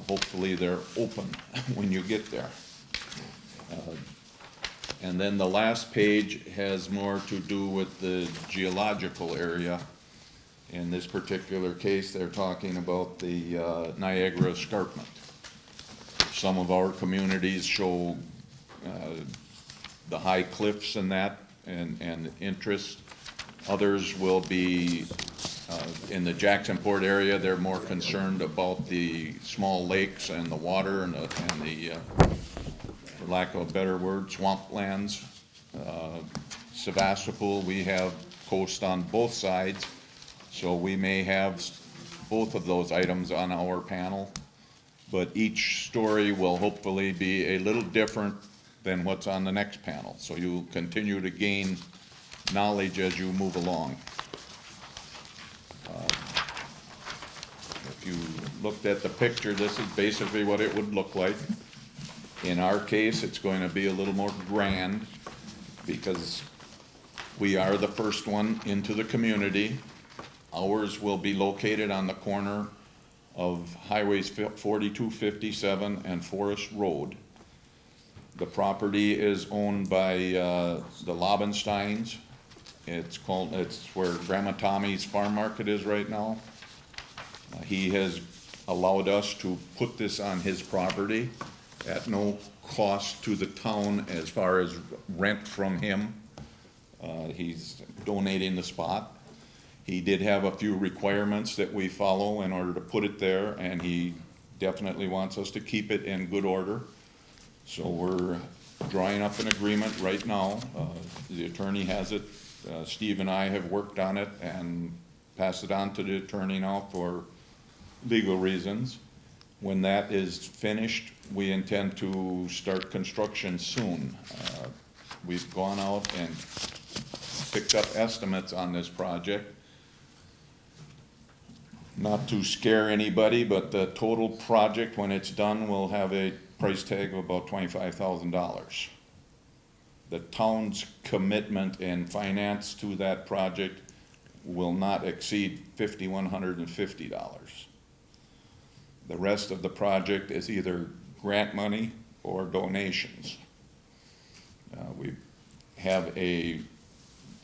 Hopefully they're open when you get there. And then the last page has more to do with the geological area. In this particular case, they're talking about the Niagara Escarpment. Some of our communities show the high cliffs and that and interest. Others will be, in the Jacksonport area, they're more concerned about the small lakes and the water and the for lack of a better word, swamplands. Sevastopol, we have coast on both sides, so we may have both of those items on our panel, but each story will hopefully be a little different than what's on the next panel, so you'll continue to gain knowledge as you move along. If you looked at the picture, this is basically what it would look like. In our case, it's going to be a little more grand because we are the first one into the community. Ours will be located on the corner of Highways 42, 57 and Forest Road. The property is owned by the Lobensteins. It's where Grandma Tommy's farm market is right now. He has allowed us to put this on his property at no cost to the town as far as rent from him. He's donating the spot. He did have a few requirements that we follow in order to put it there, and he definitely wants us to keep it in good order. So we're drawing up an agreement right now. The attorney has it. Steve and I have worked on it and passed it on to the attorney now for legal reasons. When that is finished, we intend to start construction soon. We've gone out and picked up estimates on this project. Not to scare anybody, but the total project, when it's done, will have a price tag of about $25,000. the town's commitment and finance to that project will not exceed $5,150. The rest of the project is either grant money or donations. We have a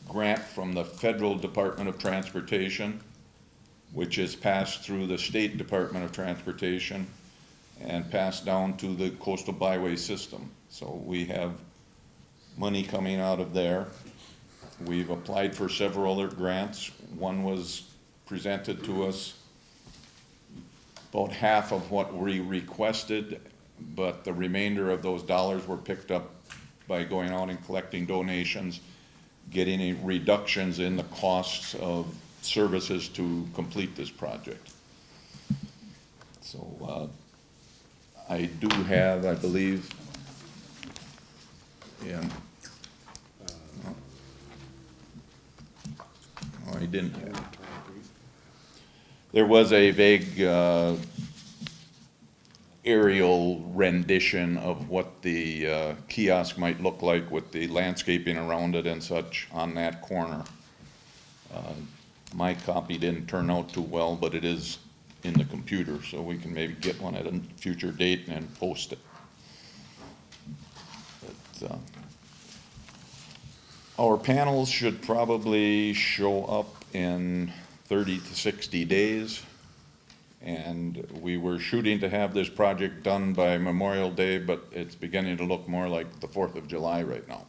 grant from the Federal Department of Transportation, which is passed through the State Department of Transportation and passed down to the coastal byway system. So we have money coming out of there. We've applied for several other grants. One was presented to us, about half of what we requested, but the remainder of those dollars were picked up by going out and collecting donations, getting reductions in the costs of services to complete this project. So I do have, I believe, yeah. Oh, I didn't. There was a vague aerial rendition of what the kiosk might look like with the landscaping around it and such on that corner. My copy didn't turn out too well, but it is in the computer, so we can maybe get one at a future date and post it. But, our panels should probably show up in 30 to 60 days. And we were shooting to have this project done by Memorial Day, but it's beginning to look more like the 4th of July right now.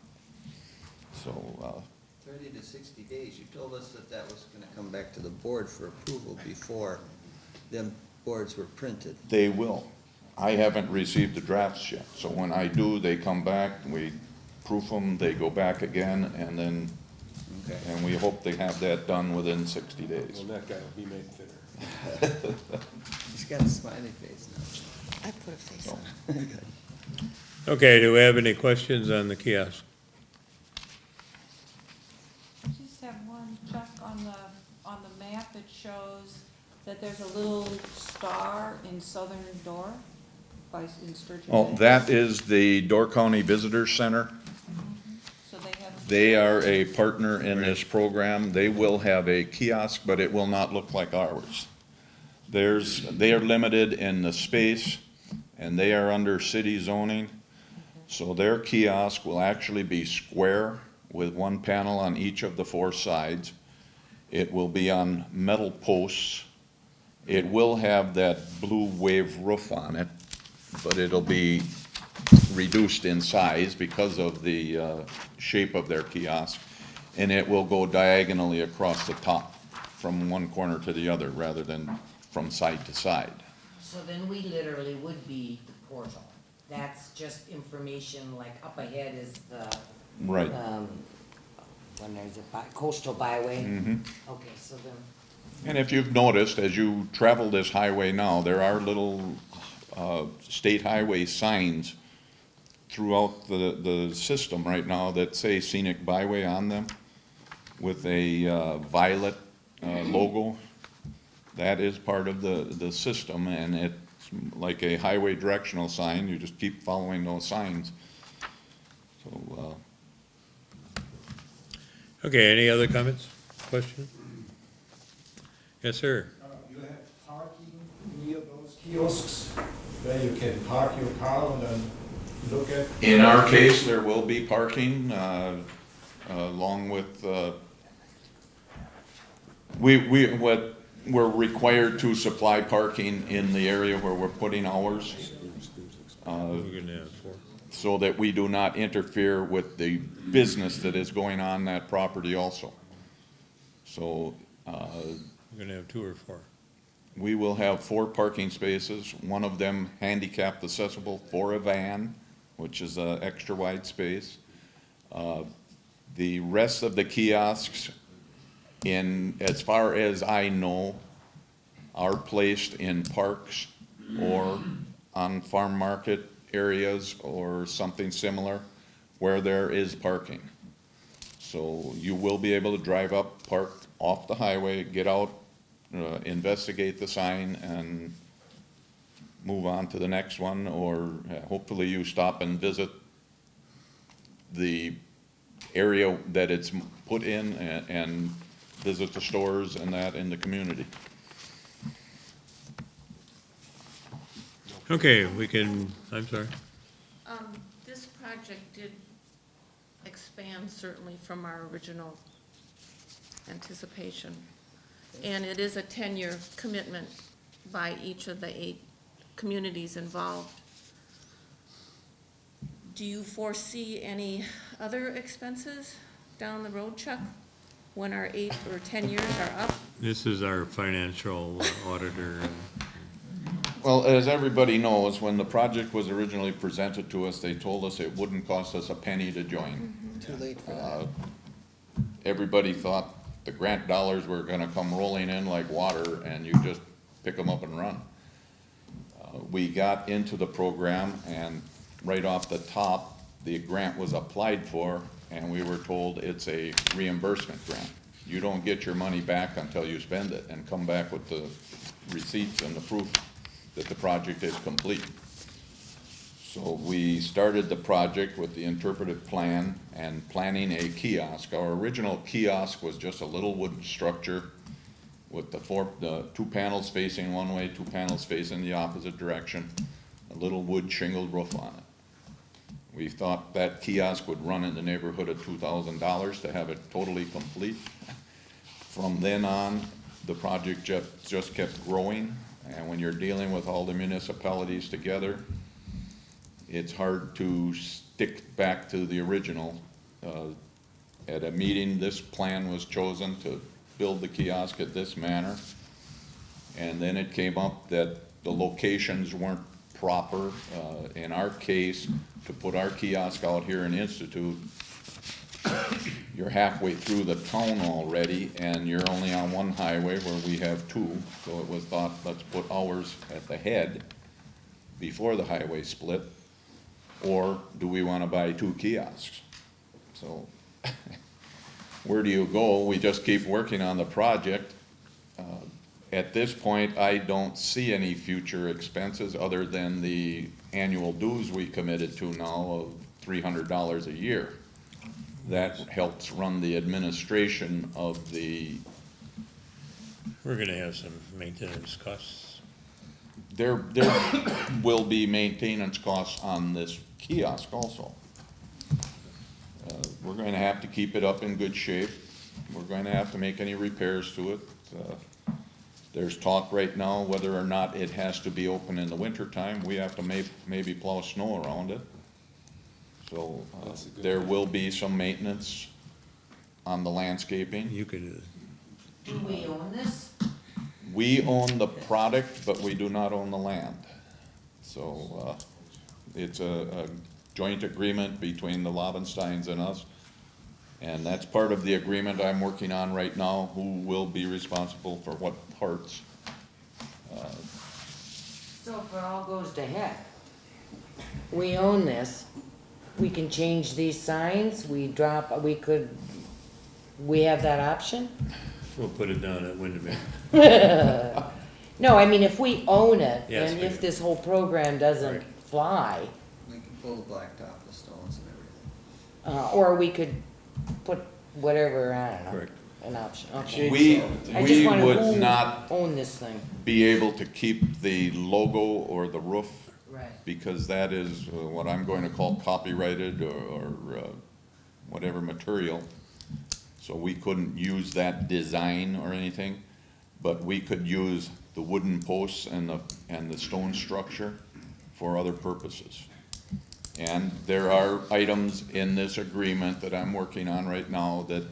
So, 30 to 60 days, you told us that that was gonna come back to the board for approval before them boards were printed. they will. I haven't received the drafts yet, so when I do, they come back, we proof them, they go back again, and then, Okay. and we hope they have that done within 60 days. Well, that guy will be made thinner. He's got a smiley face now. I put a face So, on it. Okay, do we have any questions on the kiosk? I just have one, Chuck, on the map, it shows that there's a little star in Southern Door in Sturgeon Oh, Bay. that is the Door County Visitor Center. So they have. They are a partner in this program. They will have a kiosk, but it will not look like ours. They are limited in the space, and they are under city zoning. So their kiosk will actually be square with one panel on each of the 4 sides. It will be on metal posts. It will have that blue wave roof on it, but it'll be reduced in size because of the shape of their kiosk, and it will go diagonally across the top from one corner to the other rather than from side to side. So then we literally would be the portal. That's just information, like up ahead is the, Right. when there's a coastal byway? Mhm. Okay, so then, And if you've noticed, as you travel this highway now, there are little state highway signs throughout the system right now that say scenic byway on them with a violet logo. That is part of the system, and it's like a highway directional sign. You just keep following those signs. So, Okay, any other comments, questions? Yes, sir. You have parking near those kiosks where you can park your car and then look at. in our case, there will be parking, along with, we're required to supply parking in the area where we're putting ours, We're gonna have 4. so that we do not interfere with the business that is going on that property also. So, We're gonna have 2 or 4. we will have 4 parking spaces, one of them handicapped accessible for a van, which is an extra wide space. The rest of the kiosks, as far as I know, are placed in parks or on farm market areas or something similar where there is parking. So you will be able to drive up, park off the highway, get out, investigate the sign, and move on to the next one, or hopefully you stop and visit the area that it's put in and visit the stores and that in the community. Okay, we can, I'm sorry. This project did expand certainly from our original anticipation. And it is a 10-year commitment by each of the 8 communities involved. Do you foresee any other expenses down the road, Chuck, when our 8 or 10 years are up? This is our financial auditor. Well, as everybody knows, when the project was originally presented to us, they told us it wouldn't cost us a penny to join. Too late for that. Everybody thought the grant dollars were gonna come rolling in like water and you just pick them up and run. We got into the program and right off the top, the grant was applied for and we were told it's a reimbursement grant. You don't get your money back until you spend it and come back with the receipts and the proof that the project is complete. So we started the project with the interpretive plan and planning a kiosk. Our original kiosk was just a little wooden structure with the 2 panels facing one way, 2 panels facing the opposite direction, a little wood shingled roof on it. We thought that kiosk would run in the neighborhood of $2,000 to have it totally complete. From then on, the project just kept growing, and when you're dealing with all the municipalities together, it's hard to stick back to the original. At a meeting, this plan was chosen to build the kiosk at this manner, and then it came up that the locations weren't proper. In our case, to put our kiosk out here in Institute, you're halfway through the town already, and you're only on one highway where we have 2, so it was thought, let's put ours at the head before the highway split, or do we want to buy 2 kiosks? So where do you go? We just keep working on the project. At this point, I don't see any future expenses other than the annual dues we committed to now of $300 a year. That helps run the administration of the. We're gonna have some maintenance costs. There will be maintenance costs on this kiosk also. We're going to have to keep it up in good shape. We're going to have to make any repairs to it. There's talk right now whether or not it has to be open in the wintertime. We have to maybe plow snow around it. So there will be some maintenance on the landscaping. You could. Do we own this? We own the product, but we do not own the land. So it's a joint agreement between the Lobensteins and us. And that's part of the agreement I'm working on right now, who will be responsible for what parts. So if it all goes to heck, we own this, we can change these signs, we have that option? We'll put it down at Windermere. No, I mean, if we own it, Yes, and we if do. this whole program doesn't Right. We fly, can pull the blacktop, the stones and everything. or we could put whatever, I don't know, Correct. an option, okay. We I just wonder would who not own this thing. be able to keep the logo or the roof, Right. because that is what I'm going to call copyrighted or whatever material. So we couldn't use that design or anything, but we could use the wooden posts and the stone structure for other purposes. And there are items in this agreement that I'm working on right now that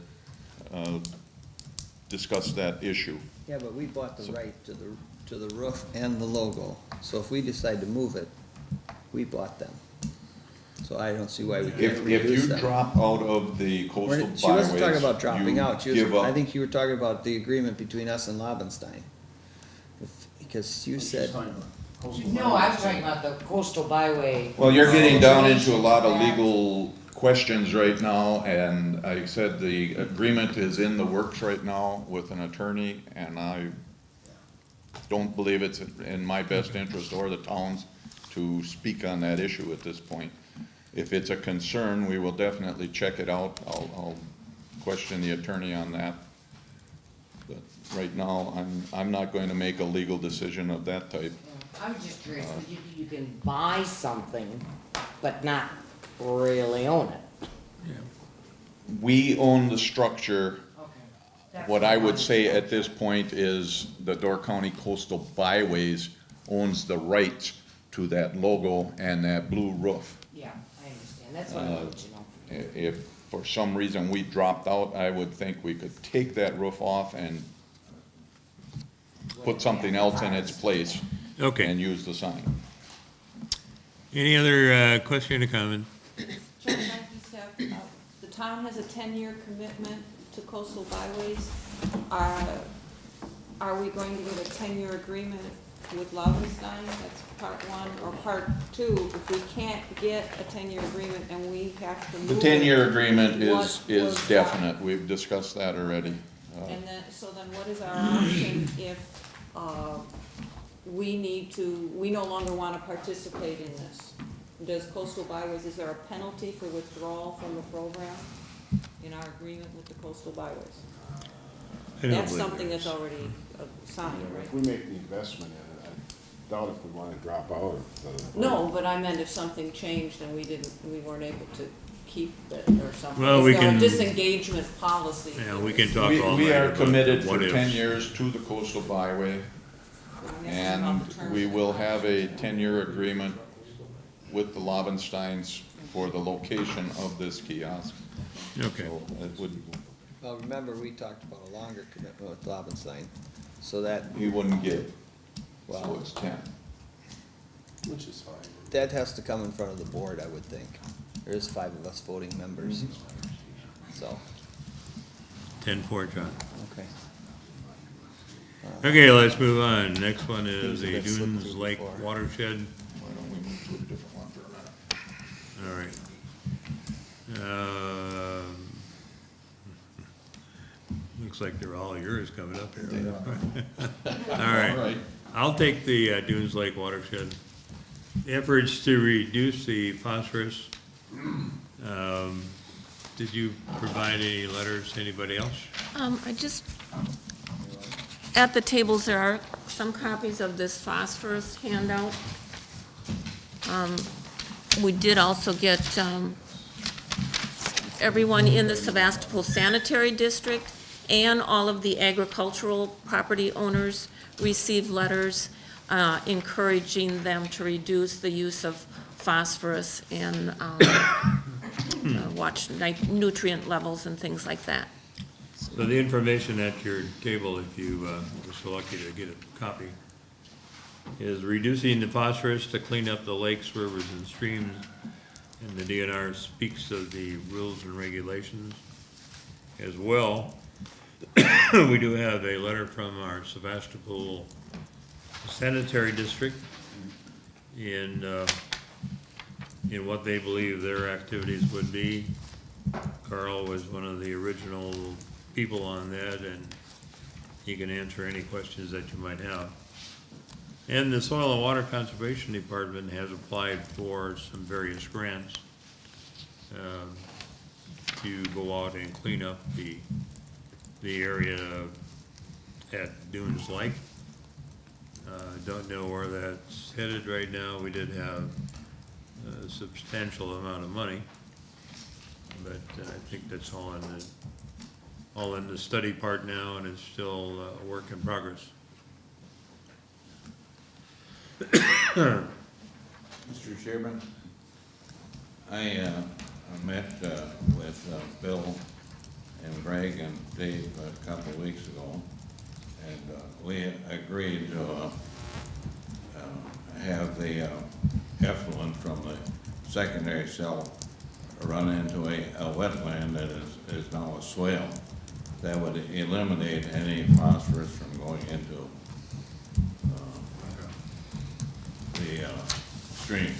discuss that issue. Yeah, but we bought the right to the roof and the logo, so if we decide to move it, we bought them. So I don't see why we can't If reduce you them. drop out of the coastal byways, She wasn't talking about dropping you out, give up. I think you were talking about the agreement between us and Lobenstein. Because you said, No, I was talking about the coastal byway. Well, you're getting down into a lot of legal questions right now, and I said the agreement is in the works right now with an attorney, and I don't believe it's in my best interest or the town's to speak on that issue at this point. if it's a concern, we will definitely check it out. I'll question the attorney on that. But right now, I'm not going to make a legal decision of that type. I'm just curious, you can buy something, but not really own it. We own the structure. Okay. What I would say at this point is the Door County Coastal Byways owns the rights to that logo and that blue roof. Yeah, I understand, that's what I wanted to know. If for some reason we dropped out, I would think we could take that roof off and put something else in its place. Okay. And use the sign. Any other question or comment? John, thank you, Steph. The town has a 10-year commitment to coastal byways. Are we going to get a 10-year agreement with Laubenstein? That's part one. Or part two, if we can't get a 10-year agreement and we have to move The it, 10-year agreement is was definite. We've discussed that already. And then, so then what is our option if, we no longer want to participate in this? Does Coastal Byways, is there a penalty for withdrawal from the program in our agreement with the Coastal Byways? That's something that's already signed, right? If we make the investment in it, I doubt if we want to drop out of the. No, but I meant if something changed and we weren't able to keep it or something. Well, we Is there a can- disengagement policy? Yeah, we can talk all night We are about committed what for ifs. 10 years to the Coastal Byway, and we will have a 10-year agreement with the Laubensteins for the location of this kiosk. Okay. So it would, Well, remember, we talked about a longer commitment with Laubenstein, so that, he wouldn't give, so well, it's 10. Which is fine. that has to come in front of the board, I would think. There's 5 of us voting members, so, 10-4, John. okay. Okay, let's move on. Next one is Things that the I've slipped Dunes through Lake before. watershed. Why don't we move to a different one for a minute? All right. Looks like they're all yours coming up here. All right. All right. I'll take the Dunes Lake watershed. Efforts to reduce the phosphorus. Did you provide any letters to anybody else? At the tables, there are some copies of this phosphorus handout. We did also get everyone in the Sevastopol Sanitary District and all of the agricultural property owners received letters encouraging them to reduce the use of phosphorus and watch nutrient levels and things like that. So the information at your table, if you were so lucky to get a copy, is reducing the phosphorus to clean up the lakes, rivers, and streams. And the DNR speaks of the rules and regulations as well. We do have a letter from our Sevastopol Sanitary District in what they believe their activities would be. Carl was one of the original people on that, and he can answer any questions that you might have. And the Soil and Water Conservation Department has applied for some various grants to go out and clean up the area at Dunes Lake. Don't know where that's headed right now. We did have a substantial amount of money, but I think that's all in the study part now, and it's still a work in progress. Mr. Chairman, I met with Bill and Greg and Dave a couple of weeks ago, and we agreed to have the effluent from the secondary cell run into a wetland that is now a swale. That would eliminate any phosphorus from going into the stream.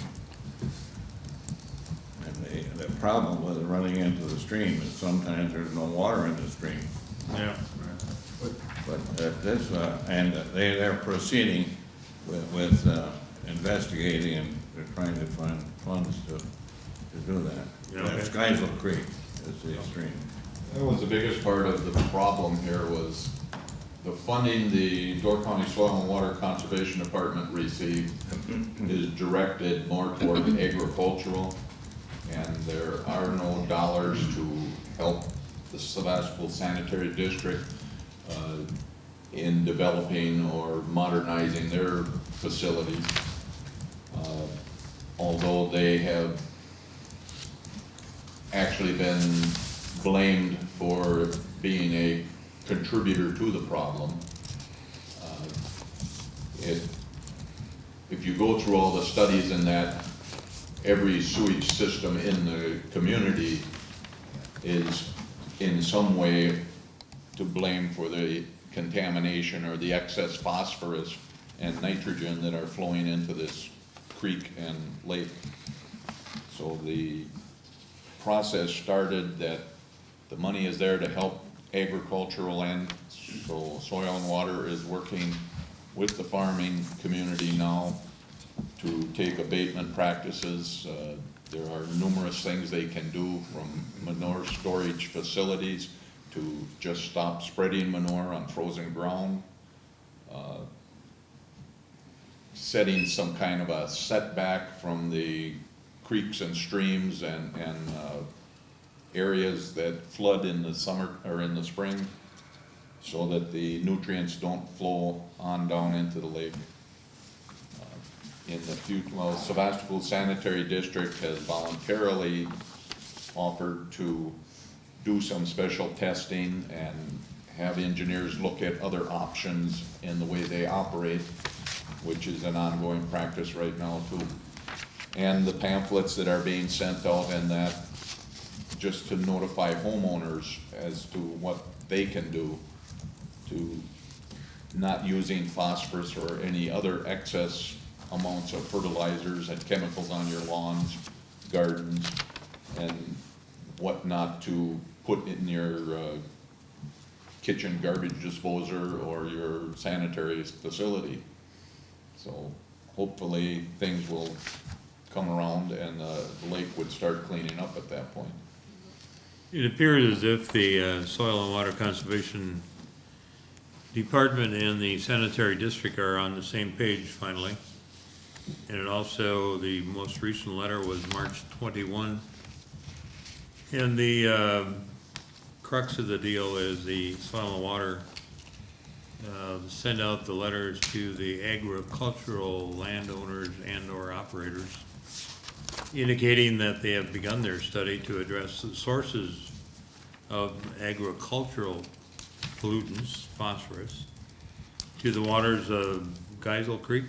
And the problem with running into the stream is sometimes there's no water in the stream. Yeah. But this, and they're proceeding with investigating, and they're trying to find funds to to do that. Yeah, That's okay. Geisel Creek is the extreme. That was the biggest part of the problem here was the funding the Door County Soil and Water Conservation Department received is directed more toward agricultural, and there are no dollars to help the Sevastopol Sanitary District in developing or modernizing their facilities. Although they have actually been blamed for being a contributor to the problem. If you go through all the studies in that, every sewage system in the community is in some way to blame for the contamination or the excess phosphorus and nitrogen that are flowing into this creek and lake. So the process started that the money is there to help agricultural end, so Soil and Water is working with the farming community now to take abatement practices. There are numerous things they can do, from manure storage facilities to just stop spreading manure on frozen ground, setting some kind of a setback from the creeks and streams and areas that flood in the summer or in the spring, so that the nutrients don't flow on down into the lake. In the future, well, Sevastopol Sanitary District has voluntarily offered to do some special testing and have engineers look at other options in the way they operate, which is an ongoing practice right now too. And the pamphlets that are being sent out in that, just to notify homeowners as to what they can do to not using phosphorus or any other excess amounts of fertilizers and chemicals on your lawns, gardens, and what not to put in your kitchen garbage disposer or your sanitary facility. So hopefully things will come around and the lake would start cleaning up at that point. It appears as if the Soil and Water Conservation Department and the Sanitary District are on the same page finally. And it also, the most recent letter was March 21. And the crux of the deal is the Soil and Water send out the letters to the agricultural landowners and or operators, indicating that they have begun their study to address the sources of agricultural pollutants, phosphorus, to the waters of Geisel Creek,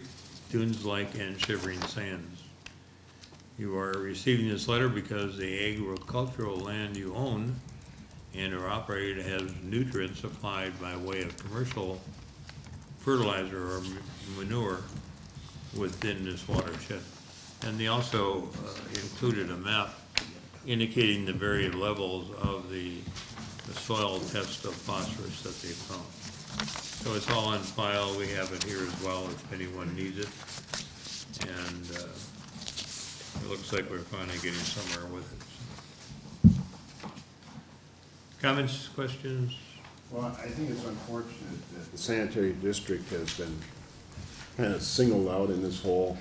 Dunes Lake, and Shivering Sands. You are receiving this letter because the agricultural land you own and or operated has nutrients applied by way of commercial fertilizer or manure within this watershed. And they also included a map indicating the varied levels of the soil test of phosphorus that they found. So it's all on file. We have it here as well if anyone needs it. And it looks like we're finally getting somewhere with it. Comments, questions? Well, I think it's unfortunate that the sanitary district has been kind of singled out in this whole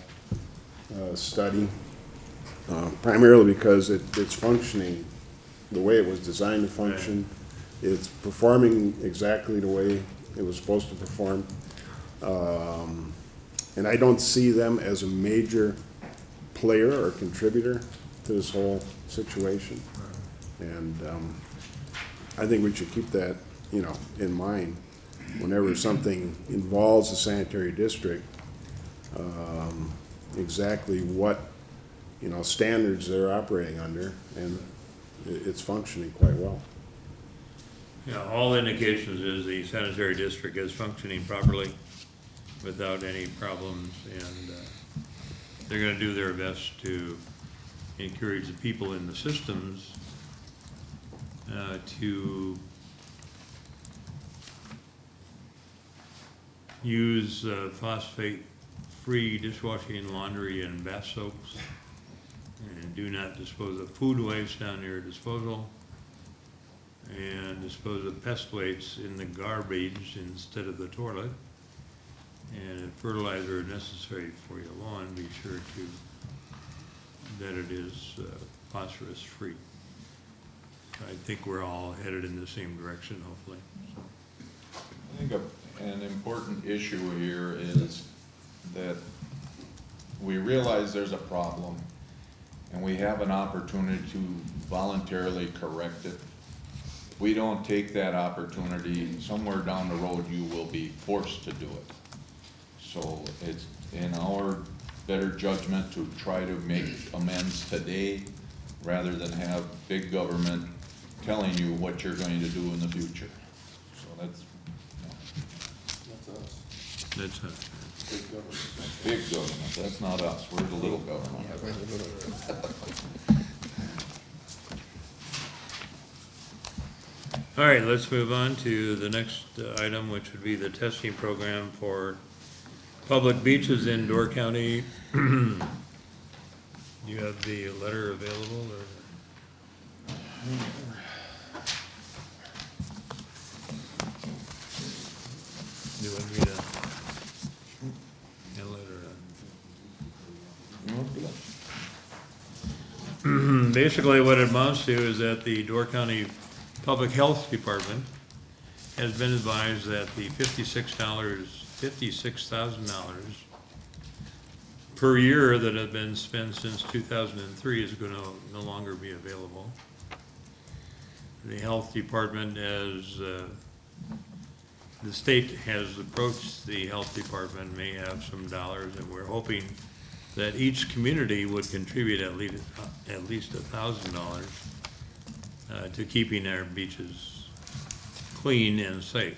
study, primarily because it's functioning the way it was designed to function. It's performing exactly the way it was supposed to perform. And I don't see them as a major player or contributor to this whole situation. And I think we should keep that, in mind whenever something involves the sanitary district, exactly what, standards they're operating under, and it's functioning quite well. Yeah, all indications is the sanitary district is functioning properly without any problems, and they're going to do their best to encourage the people in the systems to use phosphate-free dishwashing, laundry, and bath soaps, And do not dispose of food waste down near disposal. And dispose of pest waste in the garbage instead of the toilet. And if fertilizer is necessary for your lawn, be sure that it is phosphorus free. I think we're all headed in the same direction, hopefully. So. I think an important issue here is that we realize there's a problem and we have an opportunity to voluntarily correct it. If we don't take that opportunity, somewhere down the road you will be forced to do it. So it's in our better judgment to try to make amends today rather than have big government telling you what you're going to do in the future. So that's us. That's us. Big government. Big government, that's not us, we're the little government. All right, let's move on to the next item, which would be the testing program for public beaches in Door County. You have the letter available, or? Do you want me to handle it, or? Basically, what it amounts to is that the Door County Public Health Department has been advised that the $56,000 per year that have been spent since 2003 is going to no longer be available. The health department has, the state has approached the health department, may have some dollars, and we're hoping that each community would contribute at least $1,000 to keeping our beaches clean and safe.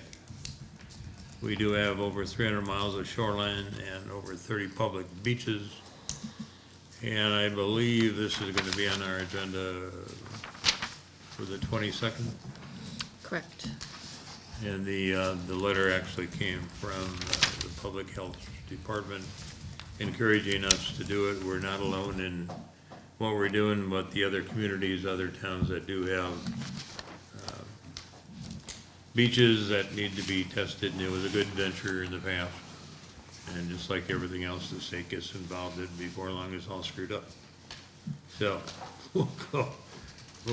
We do have over 300 miles of shoreline and over 30 public beaches. And I believe this is going to be on our agenda for the 22nd. Correct. And the letter actually came from the Public Health Department encouraging us to do it. We're not alone in what we're doing, but the other communities, other towns that do have beaches that need to be tested, and it was a good venture in the past. And just like everything else, the state gets involved in before long it's all screwed up. So we'll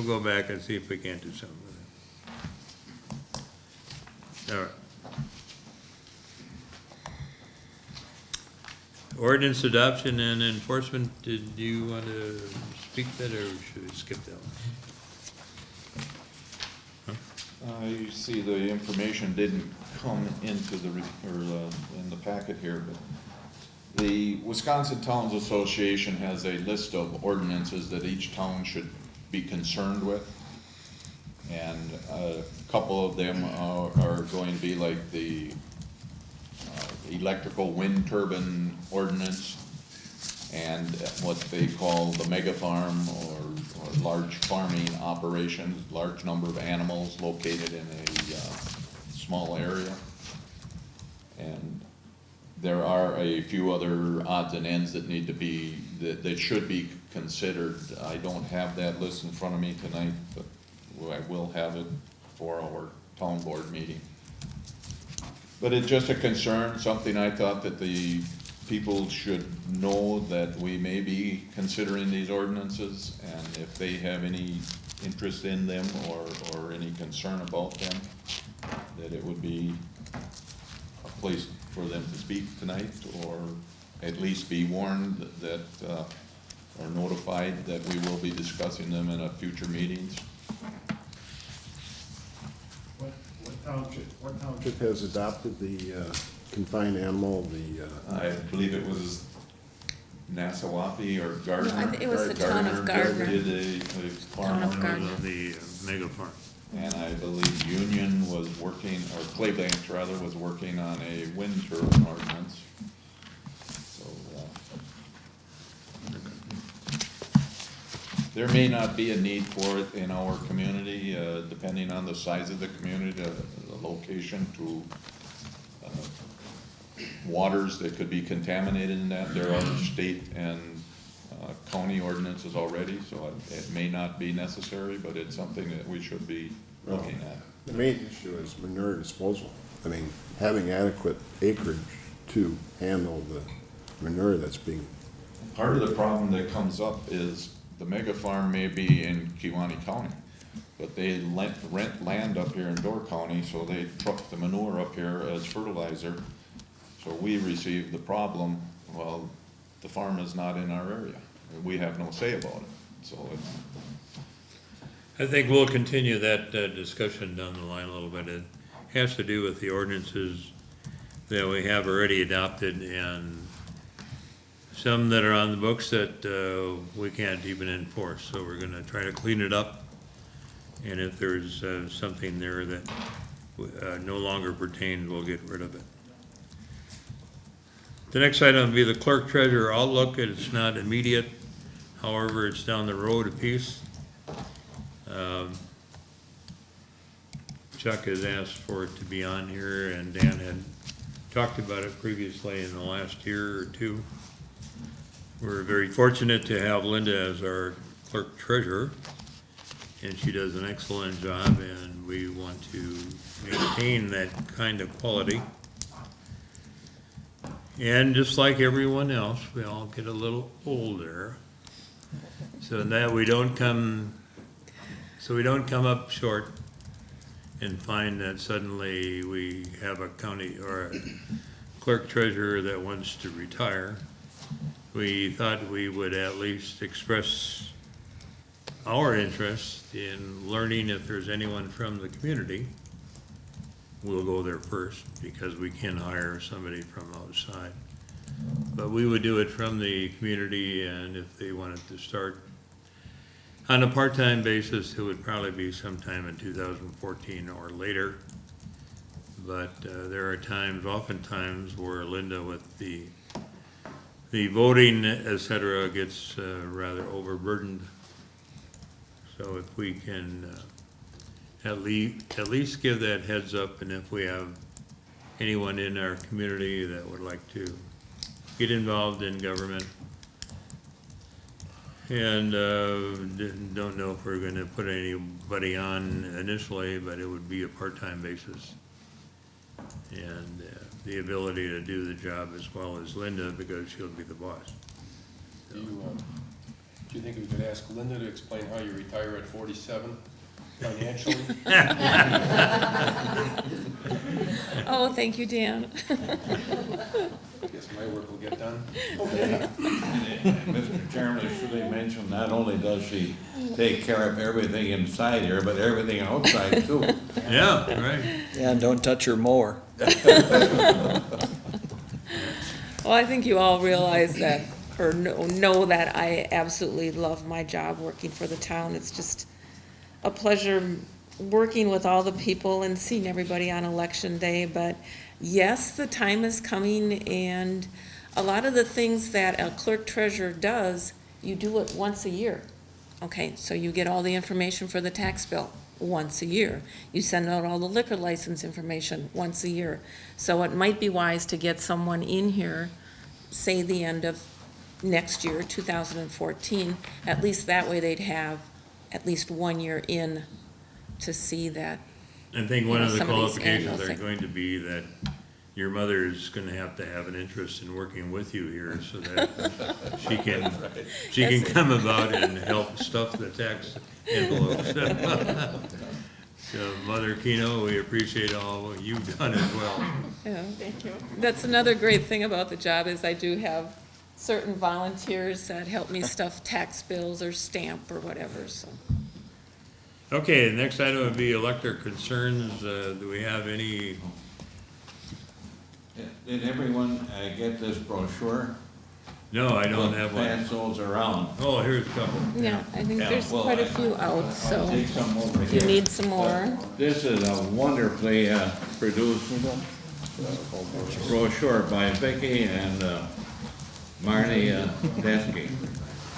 go back and see if we can't do something with it. All right. Ordinance adoption and enforcement, did you want to speak that, or should we skip that one? You see the information didn't come into the, in the packet here, but the Wisconsin Towns Association has a list of ordinances that each town should be concerned with. And a couple of them are going to be like the electrical wind turbine ordinance and what they call the mega farm or large farming operations, large number of animals located in a small area. And there are a few other odds and ends that need to be, that should be considered. I don't have that list in front of me tonight, but I will have it for our town board meeting. But it's just a concern, something I thought that the people should know that we may be considering these ordinances, and if they have any interest in them or any concern about them, that it would be a place for them to speak tonight, or at least be warned that, or notified that we will be discussing them in a future meetings. What township has adopted the confined animal, I believe it was Nassawapi or Gardner. No, I think it was the town of Gardner. Did a farm Town of Gardner. On the mega farm. And I believe Union was working, or Claybank rather, was working on a wind turbine ordinance. So, there may not be a need for it in our community, depending on the size of the community, the location to waters that could be contaminated in that. There are state and county ordinances already, so it may not be necessary, but it's something that we should be looking at. The main issue is manure disposal. I mean, having adequate acreage to handle the manure that's being. Part of the problem that comes up is the mega farm may be in Kewaunee County, but they rent land up here in Door County, so they truck the manure up here as fertilizer. So we receive the problem, well, the farm is not in our area. We have no say about it, so it's. I think we'll continue that discussion down the line a little bit. It has to do with the ordinances that we have already adopted and some that are on the books that we can't even enforce. So we're gonna try to clean it up. And if there's something there that no longer pertains, we'll get rid of it. The next item will be the clerk treasurer outlook. It's not immediate, however, it's down the road a piece. Chuck has asked for it to be on here, and Dan had talked about it previously in the last year or two. We're very fortunate to have Linda as our clerk treasurer, and she does an excellent job, and we want to maintain that kind of quality. And just like everyone else, we all get a little older, so that we don't come up short and find that suddenly we have a county or a clerk treasurer that wants to retire. We thought we would at least express our interest in learning if there's anyone from the community. We'll go there first because we can hire somebody from outside. But we would do it from the community, and if they wanted to start on a part-time basis, it would probably be sometime in 2014 or later. But there are times, oftentimes, where Linda with the voting, et cetera, gets rather overburdened. So if we can at least give that heads up, and if we have anyone in our community that would like to get involved in government, and don't know if we're going to put anybody on initially, but it would be a part-time basis, and the ability to do the job as well as Linda, because she'll be the boss. So. Do you think we could ask Linda to explain how you retire at 47 financially? Oh, thank you, Dan. Guess my work will get done. Mr. Chairman, I should mention, not only does she take care of everything inside here, but everything outside too. Yeah, right. Yeah, and don't touch your mower. Well, I think you all realize that, or know that I absolutely love my job working for the town. It's just a pleasure working with all the people and seeing everybody on election day. But yes, the time is coming, and a lot of the things that a clerk treasurer does, you do it once a year. Okay, so you get all the information for the tax bill once a year. You send out all the liquor license information once a year. So it might be wise to get someone in here, say the end of next year, 2014, at least that way they'd have at least 1 year in to see that. I think one of the some of these qualifications annual are things. going to be that your mother is going to have an interest in working with you here, so that she can come about and help stuff the tax envelopes. So, Mother Keno, we appreciate all you've done as well. Yeah, thank you. That's another great thing about the job, is I do have certain volunteers that help me stuff tax bills or stamp or whatever, so. Okay, the next item would be elector concerns. Do we have any? Did everyone get this brochure? No, I don't have one. Pass those around. Oh, here's a couple. Yeah, I think Yeah, there's well, quite a few out, I'll so take some over if you here. need some more. This is a wonderfully produced brochure by Vicki and Marnie Desky.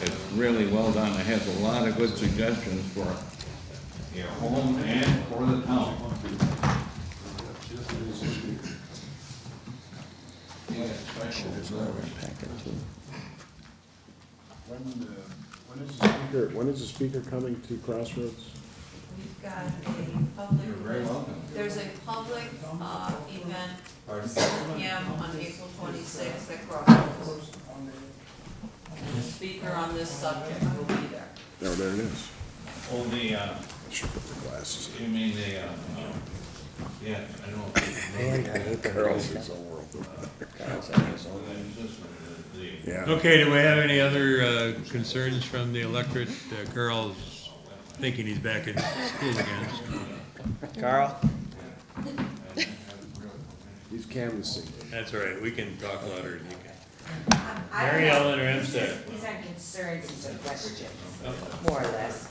It's really well done. It has a lot of good suggestions for your home and for the town. When is the speaker coming to Crossroads? We've got a public. You're very welcome. There's a public, event, 7 p.m. on April 26th at Crossroads. And the speaker on this subject will be there. Oh, there it is. Oh, the, I should put the glasses you mean the, yeah, I don't. Carl's his own world. Yeah. Okay, do we have any other concerns from the electorate? Carl's thinking he's back in school again. Carl? He's canvassing. That's all right, we can talk louder than you can. Mary Ellen or Hempstead? These aren't concerns, these are questions, more or less.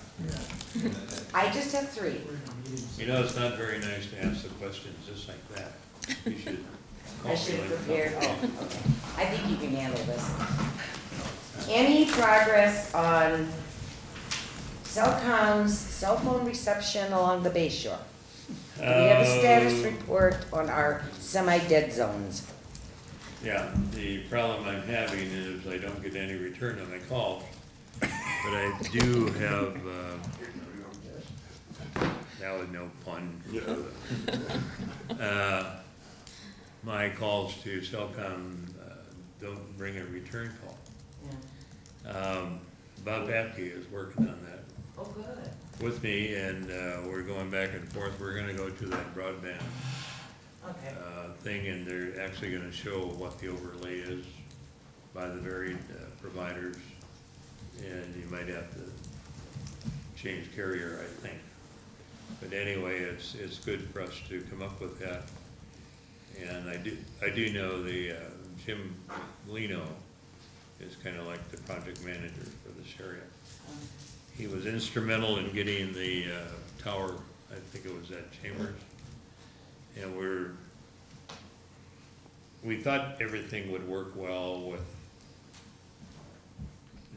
I just have 3. You know, it's not very nice to ask the questions just like that. You should. I should have prepared, oh, okay. I think you can handle this. Any progress on Cellcom's cell phone reception along the Bay Shore? Do we have a status report on our semi-dead zones? Yeah, the problem I'm having is I don't get any return on my calls, but I do have, that was no pun. My calls to Cellcom don't bring a return call. Yeah. Bob Apke is working on that Oh, good. with me, and we're going back and forth. We're gonna go to that broadband Okay. thing, and they're actually gonna show what the overlay is by the varied providers, and you might have to change carrier, I think. But anyway, it's good for us to come up with that. And I do know the Jim Lino is kind of like the project manager for this area. He was instrumental in getting the tower, I think it was at Chambers. And we thought everything would work well with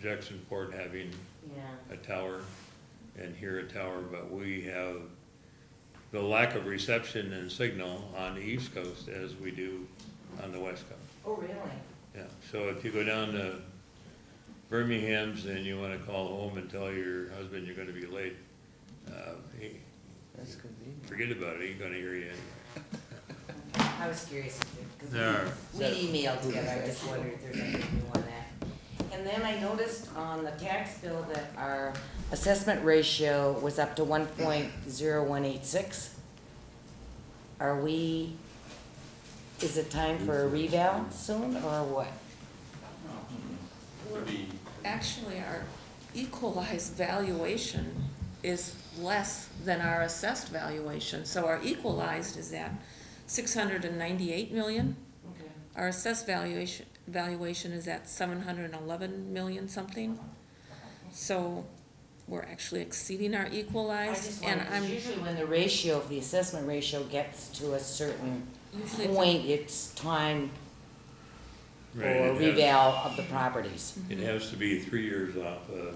Jacksonport having Yeah. a tower and here a tower, but we have the lack of reception and signal on the East Coast as we do on the West Coast. Oh, really? Yeah, so if you go down to Birmingham's and you wanna call home and tell your husband you're gonna be late, That's good. forget about it, he ain't gonna hear you anyway. I was curious, because There. we emailed together, I just wondered if there's anything new on that. And then I noticed on the tax bill that our assessment ratio was up to 1.0186. Are we, is it time for a reval soon, or what? Could be, Actually, our equalized valuation is less than our assessed valuation. So our equalized is at 698 million. Okay. Our assessed valuation is at 711 million something. So we're actually exceeding our I equalized, just and wondered, I'm 'cause usually when the ratio, the assessment ratio gets to a certain usually it's point, it's time for Right, it has- reval of the properties. It has to be 3 years off of,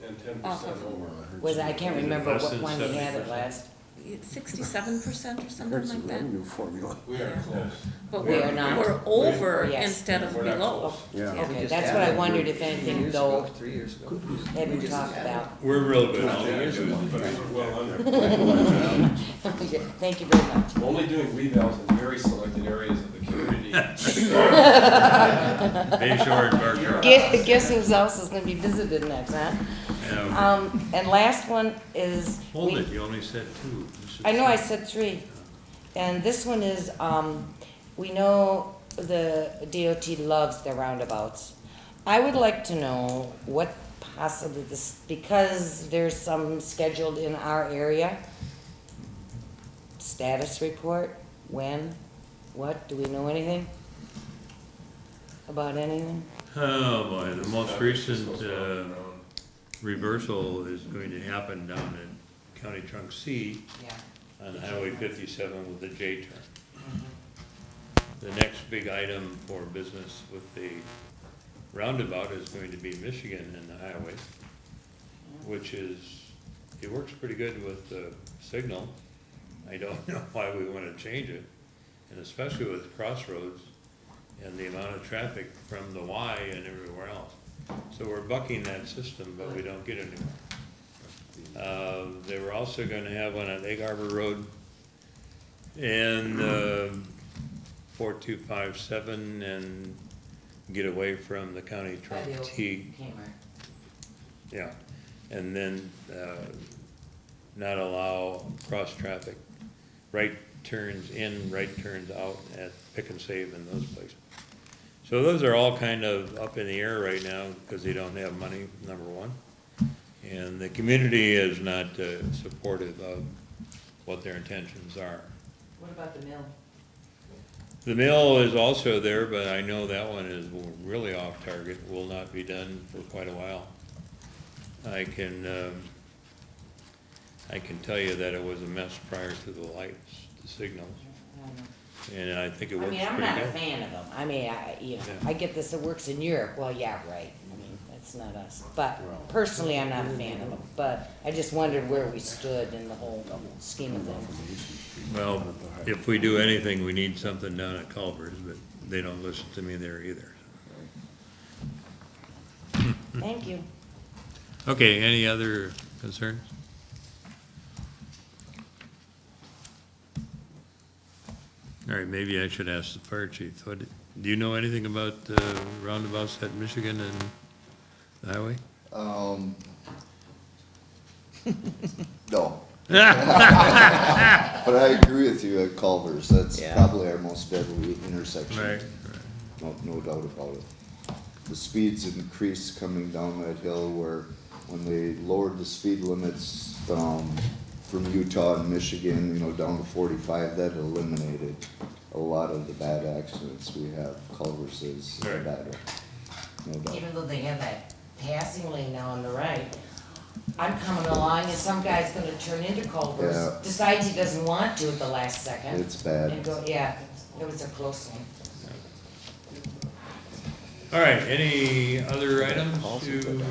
and 10% Off of- over. Was, I can't Is it remember less what than one we had it 70%? last. it's 67% or something There's a like that. revenue formula. We are close. But We are not. we're over Yes. instead of We're not below. close. Yeah. We Okay, just that's what I added wondered if 3 anything years though ago, 3 years ago. had been talked about. we're real good. But well under. Thank you very much. We're only doing revals in very selected areas of the community. Bay Shore and Berkshire. Guess whose house is gonna be visited next, huh? Yeah. And last one is. Hold we- it, you only said 2. I know I said 3. And this one is, we know the DOT loves their roundabouts. I would like to know what possibly this, because there's some scheduled in our area. Status report, when, what, do we know anything? About anything? Oh, boy, the most recent reversal is going to happen down in County Trunk C Yeah. on Highway 57 with the J turn. The next big item for business with the roundabout is going to be Michigan and the highway, which is, it works pretty good with the signal. I don't know why we want to change it, and especially with Crossroads and the amount of traffic from the Y and everywhere else. So we're bucking that system, but we don't get anywhere. They were also gonna have one on Egg Harbor Road and 4257 and get away from the county truck T. Yeah, and then not allow cross-traffic, right turns in, right turns out at Pick and Save and those places. So those are all kind of up in the air right now because they don't have money, number one. And the community is not supportive of what their intentions are. What about the mill? The mill is also there, but I know that one is really off target, will not be done for quite a while. I can tell you that it was a mess prior to the lights, the signals, and I think it works pretty good. I'm not a fan of them. I mean, I get this, it works in Europe. Well, yeah, right. I mean, that's not us. But personally, I'm not a fan of them. But I just wondered where we stood in the whole scheme of things. Well, if we do anything, we need something down at Culver's, but they don't listen to me there either. Thank you. Okay, any other concerns? All right, maybe I should ask the fire chief. Do you know anything about roundabouts at Michigan and the highway? No. But I agree with you at Culver's, that's probably our most deadly intersection. Right. No doubt about it. The speeds increased coming down that hill where when they lowered the speed limits from Utah and Michigan, down to 45, that eliminated a lot of the bad accidents we have. Culver's is better, no doubt. Even though they have that passing lane now on the right, I'm coming along and some guy's gonna turn into Culver's, decides he doesn't want to at the last second. It's bad. And go, it was a close one. All right, any other items to?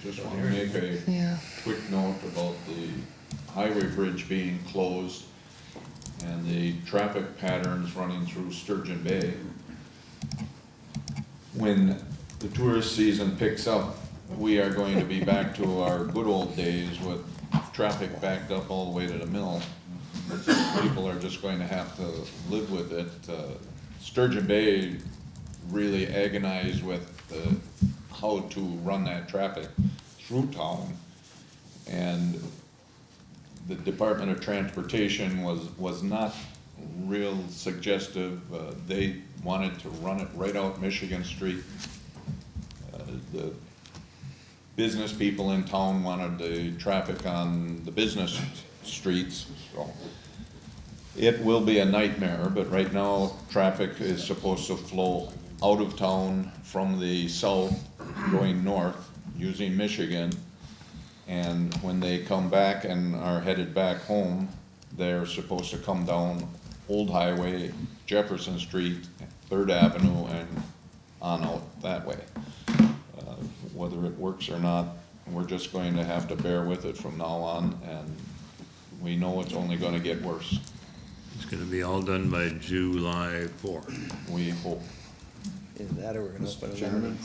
Just want to make a quick note about the highway bridge being closed and the traffic patterns running through Sturgeon Bay. When the tourist season picks up, we are going to be back to our good old days with traffic backed up all the way to the mill. People are just going to have to live with it. Sturgeon Bay really agonized with how to run that traffic through town. And the Department of Transportation was not real suggestive. They wanted to run it right out Michigan Street. The business people in town wanted the traffic on the business streets. So it will be a nightmare, but right now traffic is supposed to flow out of town from the south going north using Michigan. And when they come back and are headed back home, they're supposed to come down Old Highway, Jefferson Street, 3rd Avenue, and on out that way. Whether it works or not, we're just going to have to bear with it from now on, and we know it's only going to get worse. It's going to be all done by July 4. We hope. Either that or we're gonna open Mr. a Chairman,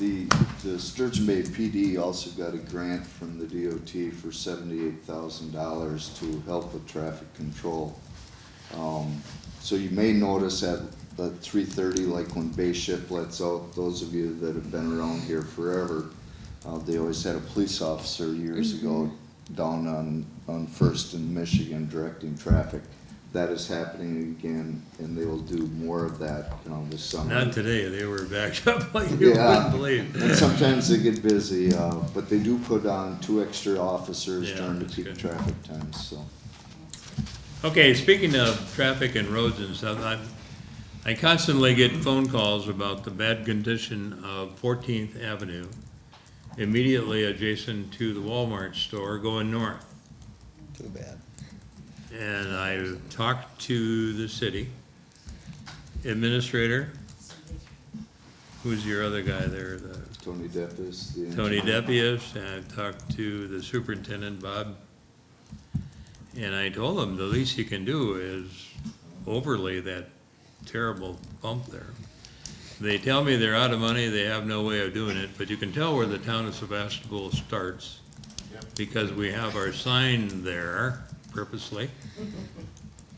lemonade the Sturgeon Bay PD also got a grant from the DOT for $78,000 to help with traffic control. So you may notice at 3:30, like when Bay Ship lets out, those of you that have been around here forever, they always had a police officer years ago down on First in Michigan directing traffic. That is happening again, and they will do more of that, this summer. Not today, they were backed up like you wouldn't believe. And sometimes they get busy, but they do put on 2 extra officers during the that's peak good. traffic times, so. Okay, speaking of traffic and roads and stuff, I constantly get phone calls about the bad condition of 14th Avenue, immediately adjacent to the Walmart store going north. Too bad. And I talked to the city administrator. Who's your other guy there? Tony Deppis. Tony Deppis, and I talked to the superintendent, Bob. And I told him the least you can do is overlay that terrible bump there. They tell me they're out of money, they have no way of doing it, but you can tell where the town of Sevastopol starts, because we have our sign there purposely,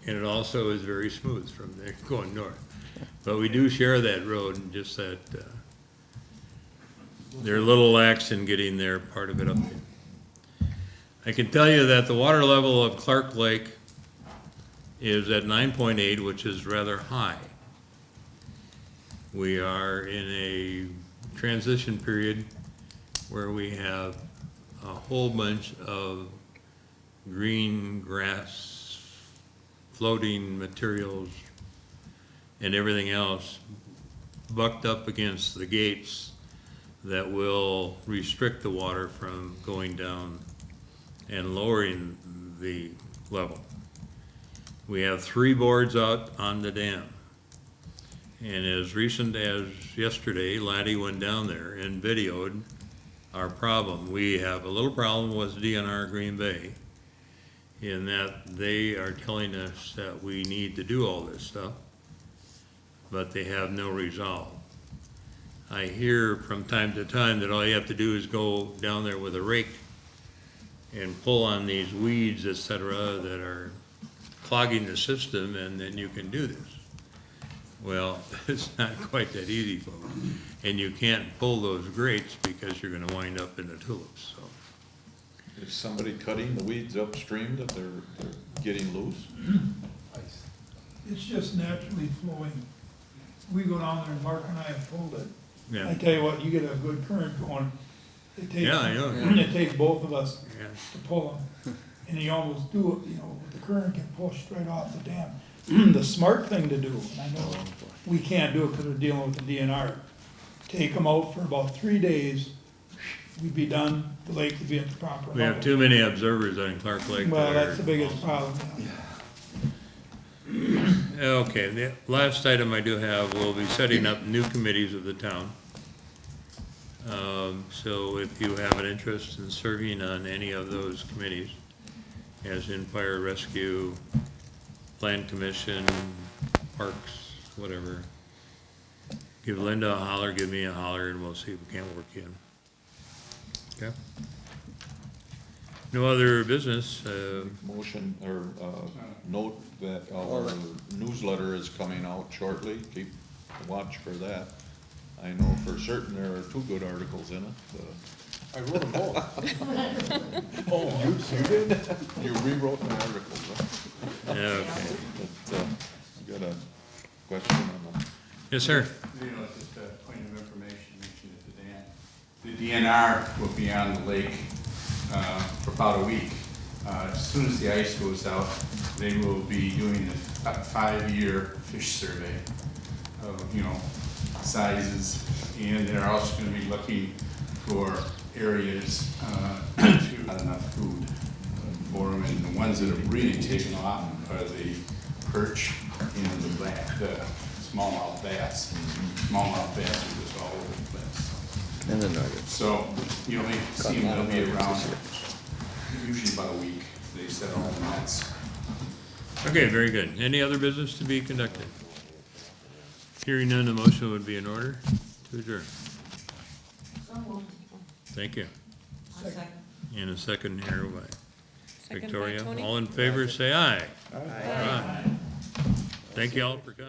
and it also is very smooth from there going north. But we do share that road, and just that, they're a little lax in getting their part of it up there. I can tell you that the water level of Clark Lake is at 9.8, which is rather high. We are in a transition period where we have a whole bunch of green grass, floating materials, and everything else bucked up against the gates that will restrict the water from going down and lowering the level. We have 3 boards out on the dam. And as recent as yesterday, Laddie went down there and videoed our problem. We have a little problem with DNR Green Bay in that they are telling us that we need to do all this stuff, but they have no resolve. I hear from time to time that all you have to do is go down there with a rake and pull on these weeds, et cetera, that are clogging the system, and then you can do this. Well, it's not quite that easy, folks. And you can't pull those grates because you're gonna wind up in the tulips, so. Is somebody cutting the weeds upstream that they're getting loose? It's just naturally flowing. We go down there and Mark and I have pulled it. Yeah. I tell you what, you get a good current going. It takes, Yeah, I know. it takes both of us Yeah. to pull them. And you almost do it, you know, the current can push right off the dam. The smart thing to do, and I know we can't do it because we're dealing with the DNR, take them out for about 3 days, we'd be done, the lake would be at the proper level. We have too many observers on Clark Lake. Well, that that's are- the biggest problem, Okay, the last item I do have, we'll be setting up new committees of the town. So if you have an interest in serving on any of those committees, as in fire rescue, plan commission, parks, whatever, give Linda a holler, give me a holler, and we'll see if we can't work you in. Okay? No other business, Motion, or, note that our newsletter is coming out shortly, keep a watch for that. I know for certain there are 2 good articles in it. I wrote them both. Oh, you did? You rewrote the articles, huh? okay. But, you got a question on them? Yes, sir. You know, just a point of information, mentioned it to Dan. The DNR will be on the lake for about a week. As soon as the ice goes out, they will be doing a 5-year fish survey of, you know, sizes, and they're also going to be looking for areas to have enough food for them, and the ones that have really taken off are the perch and the smallmouth bass. Smallmouth bass are just all over the place. And the nuggets. So you'll see them, they'll be around usually about a week. They set all the nets. Okay, very good. Any other business to be conducted? Hearing none, the motion would be in order to adjourn. Thank you. Second. And a second here by Second by Victoria. Tony. All in favor, say aye. Aye. Thank you all for coming.